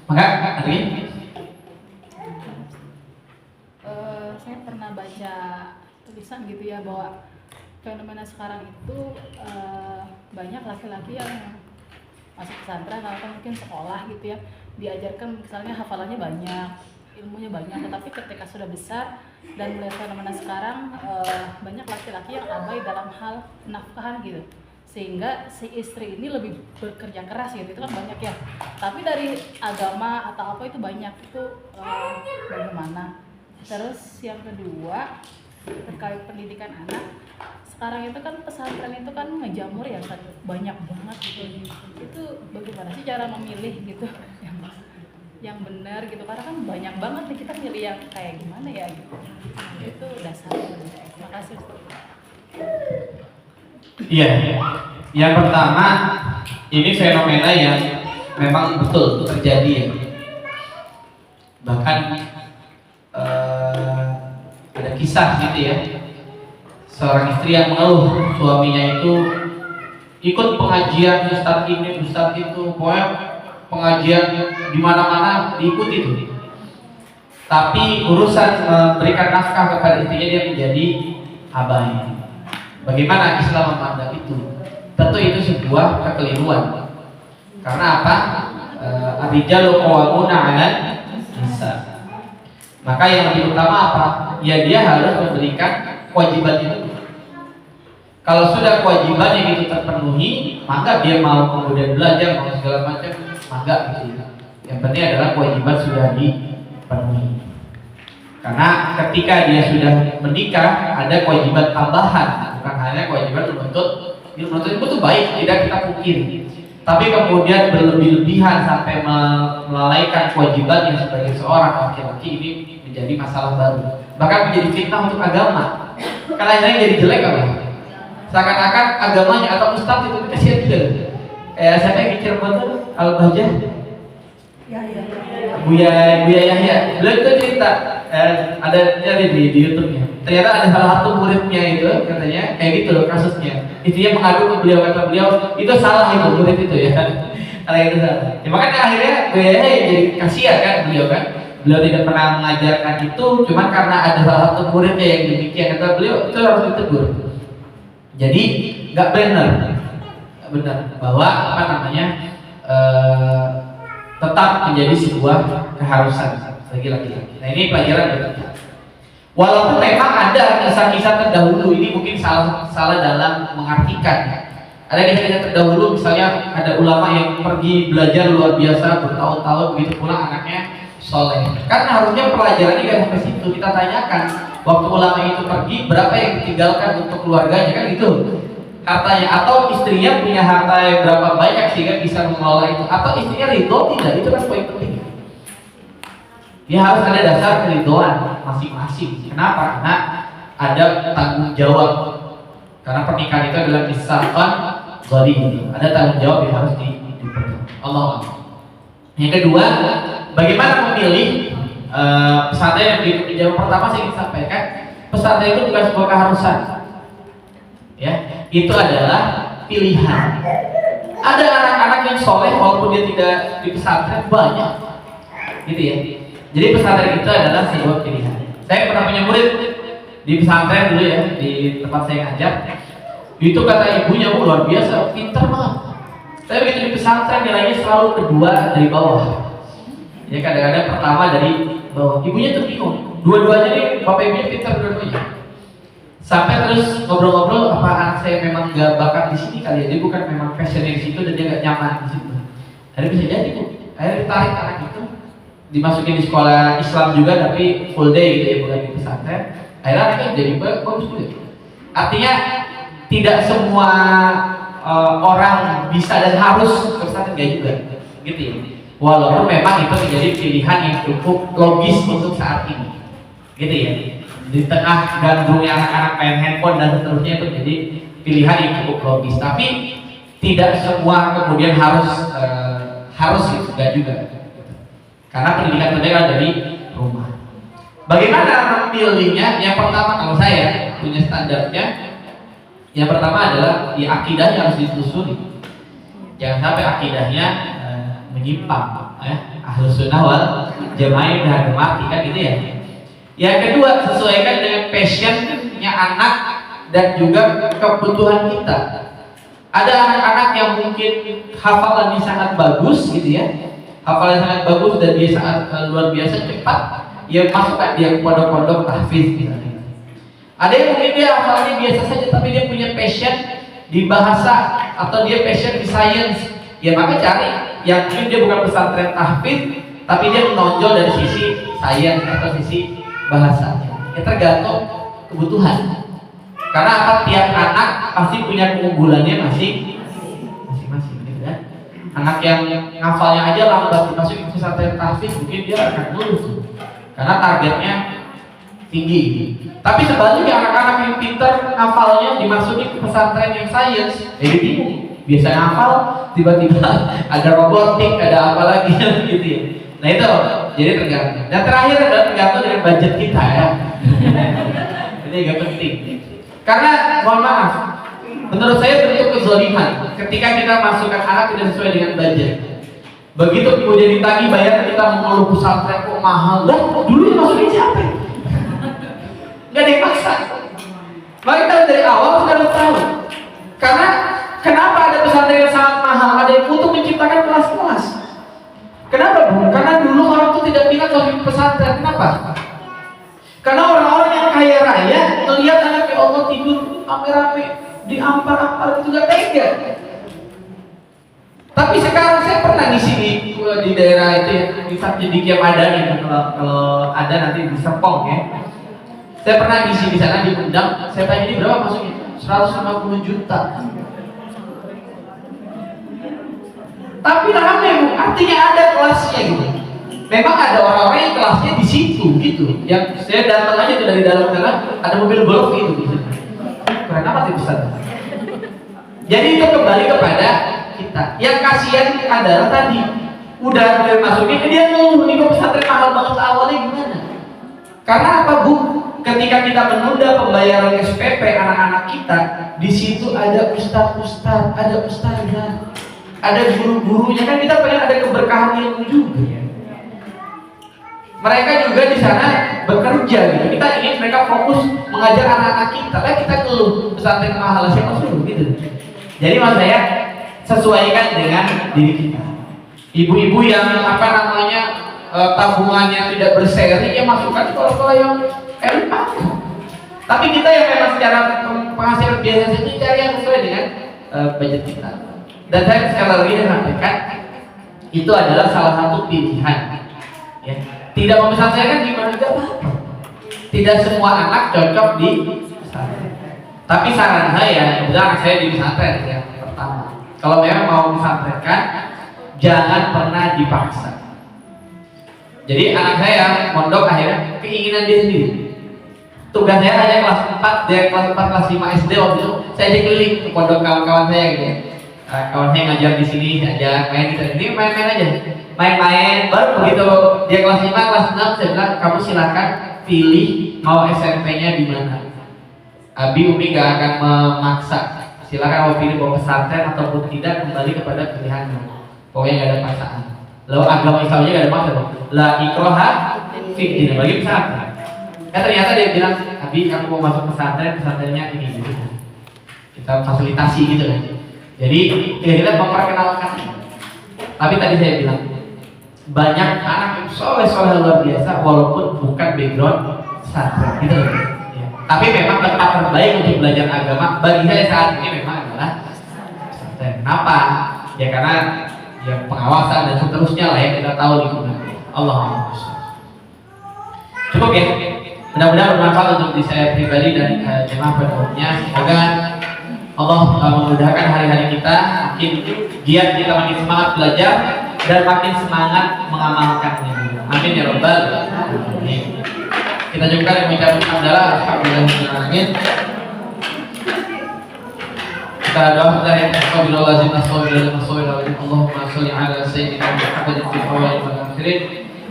Maka ini saya pernah baca tulisan gitu ya, bahwa fenomena sekarang itu banyak laki-laki yang masuk pesantren atau mungkin sekolah gitu ya, diajarkan misalnya hafalannya banyak, ilmunya banyak, tetapi ketika sudah besar dan melihat fenomena sekarang, banyak laki-laki yang abai dalam hal nafkahan gitu, sehingga si istri ini lebih bekerja keras gitu, itu kan banyak ya. Tapi dari agama atau apa itu banyak, itu bagaimana? Terus yang kedua terkait pendidikan anak, sekarang itu kan pesantren itu kan ngejamur ya, kan banyak banget gitu. Itu bagaimana sih cara memilih gitu yang benar gitu, karena kan banyak banget nih, kita milih yang kayak gimana ya gitu. Itu dasar. Terima kasih. Iya. Yang pertama, ini fenomena yang memang betul terjadi ya. Bahkan ada kisah gitu ya, seorang istri yang mengeluh suaminya itu ikut pengajian ustadz ini ustadz itu, pokoknya pengajian di mana-mana diikuti tuh. Tapi urusan memberikan nafkah kepada istrinya dia menjadi abai. Bagaimana Islam memandang itu? Tentu itu sebuah kekeliruan. Karena apa? Ar-rijalu qawwamuna 'alan nisa. Maka yang lebih utama apa? Ya dia harus memberikan kewajiban itu. Kalau sudah kewajibannya itu terpenuhi, maka dia mau kemudian belajar, mau segala macam, maka gitu ya. Yang penting adalah kewajiban sudah dipenuhi. Karena ketika dia sudah menikah, ada kewajiban tambahan, bukan hanya kewajiban menuntut ilmu itu baik, tidak kita pungkiri. Tapi kemudian berlebih-lebihan sampai melalaikan kewajibannya sebagai seorang laki-laki ini menjadi masalah baru. Bahkan menjadi fitnah untuk agama. Karena ini jadi jelek apa? Seakan-akan agamanya atau ustadz itu kasihan juga. Saya mikir betul Al-Bahjah, Buya Yahya, beliau itu cerita ada di YouTube-nya. Ternyata ada salah satu muridnya itu katanya kayak gitu loh kasusnya. Intinya mengadu ke beliau, kata beliau itu salah itu murid itu ya. Kalau itu salah. Ya, makanya akhirnya Buya Yahya jadi kasihan kan beliau kan. Beliau tidak pernah mengajarkan itu, cuma karena ada salah satu muridnya yang demikian kata beliau itu harus ditegur. Jadi nggak benar bahwa apa namanya tetap menjadi sebuah keharusan bagi laki-laki. Nah ini pelajaran bagi kita. Walaupun memang ada kisah-kisah terdahulu, ini mungkin salah dalam mengartikan. Ada kisah-kisah terdahulu, misalnya ada ulama yang pergi belajar luar biasa bertahun-tahun, begitu pulang anaknya soleh. Karena harusnya pelajarannya nggak sampai situ. Kita tanyakan, waktu ulama itu pergi, berapa yang ditinggalkan untuk keluarganya kan gitu hartanya, atau istrinya punya harta yang berapa banyak sehingga bisa mengelola itu, atau istrinya ridho tidak, itu kan poin penting. Dia harus ada dasar keridhoan masing-masing. Kenapa? Karena ada tanggung jawab. Karena pernikahan itu adalah kisahkan gharib. Ada tanggung jawab yang harus dipenuhi. Allah. Yang kedua, bagaimana memilih pesantren yang yang pertama saya ingin sampaikan, pesantren itu bukan sebuah keharusan. Ya, itu adalah pilihan. Ada anak-anak yang soleh walaupun dia tidak di pesantren banyak, gitu ya. Jadi pesantren itu adalah sebuah pilihan. Saya pernah punya murid di pesantren dulu ya, di tempat saya ngajar. Itu kata ibunya luar biasa, pintar banget. Tapi begitu di pesantren nilainya selalu kedua dari bawah. Ya kadang-kadang pertama dari bawah. Ibunya tuh bingung. Dua-duanya nih bapak ibunya pintar dua-duanya. Sampai terus ngobrol-ngobrol, apa anak saya memang nggak bakat di sini kali ya? Dia bukan memang passionnya di situ dan dia nggak nyaman di situ. Akhirnya bisa jadi tuh. Akhirnya ditarik anak itu, dimasukin di sekolah Islam juga tapi full day gitu ya, bukan di pesantren. Akhirnya anaknya jadi bagus juga. Artinya tidak semua orang bisa dan harus ke pesantren, nggak juga, gitu ya. Walaupun memang itu menjadi pilihan yang cukup logis untuk saat ini, gitu ya. Di tengah gandrungnya anak-anak main handphone dan seterusnya itu jadi pilihan yang cukup logis. Tapi tidak semua kemudian harus gitu, nggak juga. Karena pendidikan terdekat dari rumah. Bagaimana memilihnya? Yang pertama kalau saya punya standarnya, yang pertama adalah di akidahnya harus ditelusuri. Jangan sampai akidahnya menyimpang, ya. Ahlus sunnah wal jamaah dan mati kan gitu ya. Yang kedua, sesuaikan dengan passionnya anak dan juga kebutuhan kita. Ada anak-anak yang mungkin hafalannya sangat bagus gitu ya, hafalannya sangat bagus dan dia sangat luar biasa cepat, ya masukkan dia ke pondok-pondok tahfiz misalnya. Ada yang mungkin dia hafalannya biasa saja tapi dia punya passion di bahasa atau dia passion di sains, ya maka cari yang mungkin dia bukan pesantren tahfiz tapi dia menonjol dari sisi sains atau sisi bahasanya. Ya tergantung kebutuhan. Karena apa, tiap anak pasti punya keunggulannya masing-masing gitu kan. Anak yang ngafalnya aja lambat dimasukin ke pesantren tahfiz mungkin dia akan lulus. Karena targetnya tinggi. Tapi sebaliknya anak-anak yang pintar ngafalnya dimasukin ke pesantren yang sains, jadi bingung. Biasanya ngafal tiba-tiba ada robotik, ada apa lagi gitu ya. Nah itu jadi tergantung. Dan terakhir adalah tergantung dengan budget kita ya. Ini agak penting. Karena mohon maaf, menurut saya bentuk kezaliman ketika kita masukkan anak tidak sesuai dengan budget. Begitu kemudian ditagih bayar, kita mengeluh pesantren kok mahal. Lah, dulu masukin siapa? Gak ada yang maksa. Maka kita dari awal sudah tahu. Karena kenapa ada pesantren yang sangat mahal? Ada yang untuk menciptakan kelas-kelas. Kenapa, Bu? Karena dulu orang itu tidak minat masuk pesantren. Kenapa? Karena orang-orang yang kaya raya melihat anaknya Allah tidur rame-rame di ampar-ampar itu gak tega. Tapi sekarang saya pernah di sini di daerah itu ya, di Fatjidikya Madani, kalau ada nanti di Serpong ya. Saya pernah ngisi di sana diundang. Saya tanya ini berapa masuknya? 150 juta. Tapi rame, artinya ada kelasnya gitu. Memang ada orang-orang yang kelasnya di situ gitu. Yang saya datang aja dari dalam sana ada mobil golf itu gitu. Keren amat itu Ustaz. Jadi itu kembali kepada kita. Yang kasihan adalah tadi udah masukin dia ngeluh nih pesantren mahal banget awalnya gimana? Karena apa, Bu? Ketika kita menunda pembayaran SPP anak-anak kita, di situ ada ustaz-ustaz, ada ustazah, ada guru-gurunya, kan kita pengen ada keberkahan ilmu juga ya. Mereka juga di sana bekerja gitu. Kita ingin mereka fokus mengajar anak-anak kita. Lah kita keluh pesantren mahal siapa suruh gitu. Jadi maksud saya sesuaikan dengan diri kita. Ibu-ibu yang tabungannya tidak berseri, ya masukkan sekolah-sekolah yang elit. Tapi kita yang memang secara penghasilan biasa saja cari yang sesuai dengan budget kita. Dan saya sekali lagi sampaikan itu adalah salah satu pilihan. Ya. Tidak memisahkan gimana juga apa. Tidak semua anak cocok di pesantren. Tapi saran saya, kebetulan anak saya di pesantren ya pertama. Kalau memang mau pesantrenkan, jangan pernah dipaksa. Jadi anak saya mondok akhirnya keinginan dia sendiri. Tugas saya hanya kelas 4, dia kelas 4, kelas 5 SD waktu itu saya keliling ke pondok kawan-kawan saya gitu ya. Kawan saya ngajar di sini, ajak main gitu. Ini main-main aja. Main-main, baru begitu dia kelas 5, kelas 6 saya bilang kamu silakan pilih mau SMP-nya di mana. Abi Umi gak akan memaksa. Silakan mau pilih mau pesantren ataupun tidak, kembali kepada pilihanmu. Pokoknya gak ada paksaan. Lalu agama Islamnya gak ada maksud. La ikroha fiddin, bagi pesantren. Ternyata dia bilang, Abi kamu mau masuk pesantren, pesantrennya ini gitu. Kita fasilitasi gitu kan. Jadi kita memperkenalkan. Tapi tadi saya bilang banyak anak yang soleh luar biasa walaupun bukan background pesantren gitu. Ya. Tapi memang tempat terbaik untuk belajar agama bagi saya saat ini memang adalah pesantren. Kenapa? Ya karena ya pengawasan dan seterusnya lah yang kita tahu di mana. Allah cukup ya. Mudah-mudahan bermanfaat untuk diri saya pribadi dan jemaah pada umumnya. Semoga Allah memudahkan hari-hari kita, makin giat kita, makin semangat belajar dan makin semangat mengamalkannya. Amin ya rabbal alamin. Kita juga yang mengucapkan hamdalah alhamdulillahirabbil. Kita doa dari astagfirullahaladzim astagfirullahaladzim Allahumma sholli ala sayyidina Muhammadin fil awwalin wal akhirin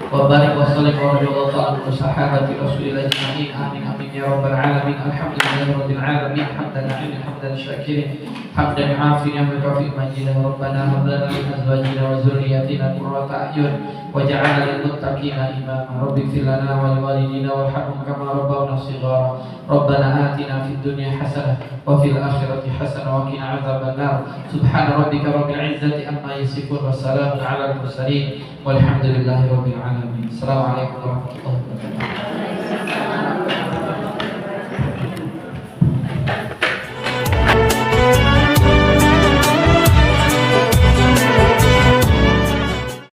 wa barik wa sallim wa radhiyallahu ta'ala an sahabati Rasulillah ajma'in. Amin amin ya rabbal alamin. Alhamdulillahirabbil alamin. Hamdan lillahi hamdan syakirin hamdan afin ya kafi majid. Rabbana hab lana min azwajina wa dhurriyyatina qurrata a'yun waj'alna lil muttaqina imama. Rabbi fir lana wa liwalidina warhamhum kama rabbawna shighara. Rabbana atina fid dunya hasanah wa fil akhirati hasanah wa qina adzaban nar. Subhana rabbika rabbil izzati amma yasifun wa salamun 'alal mursalin walhamdulillahi rabbil alamin. Assalamualaikum warahmatullahi wabarakatuh.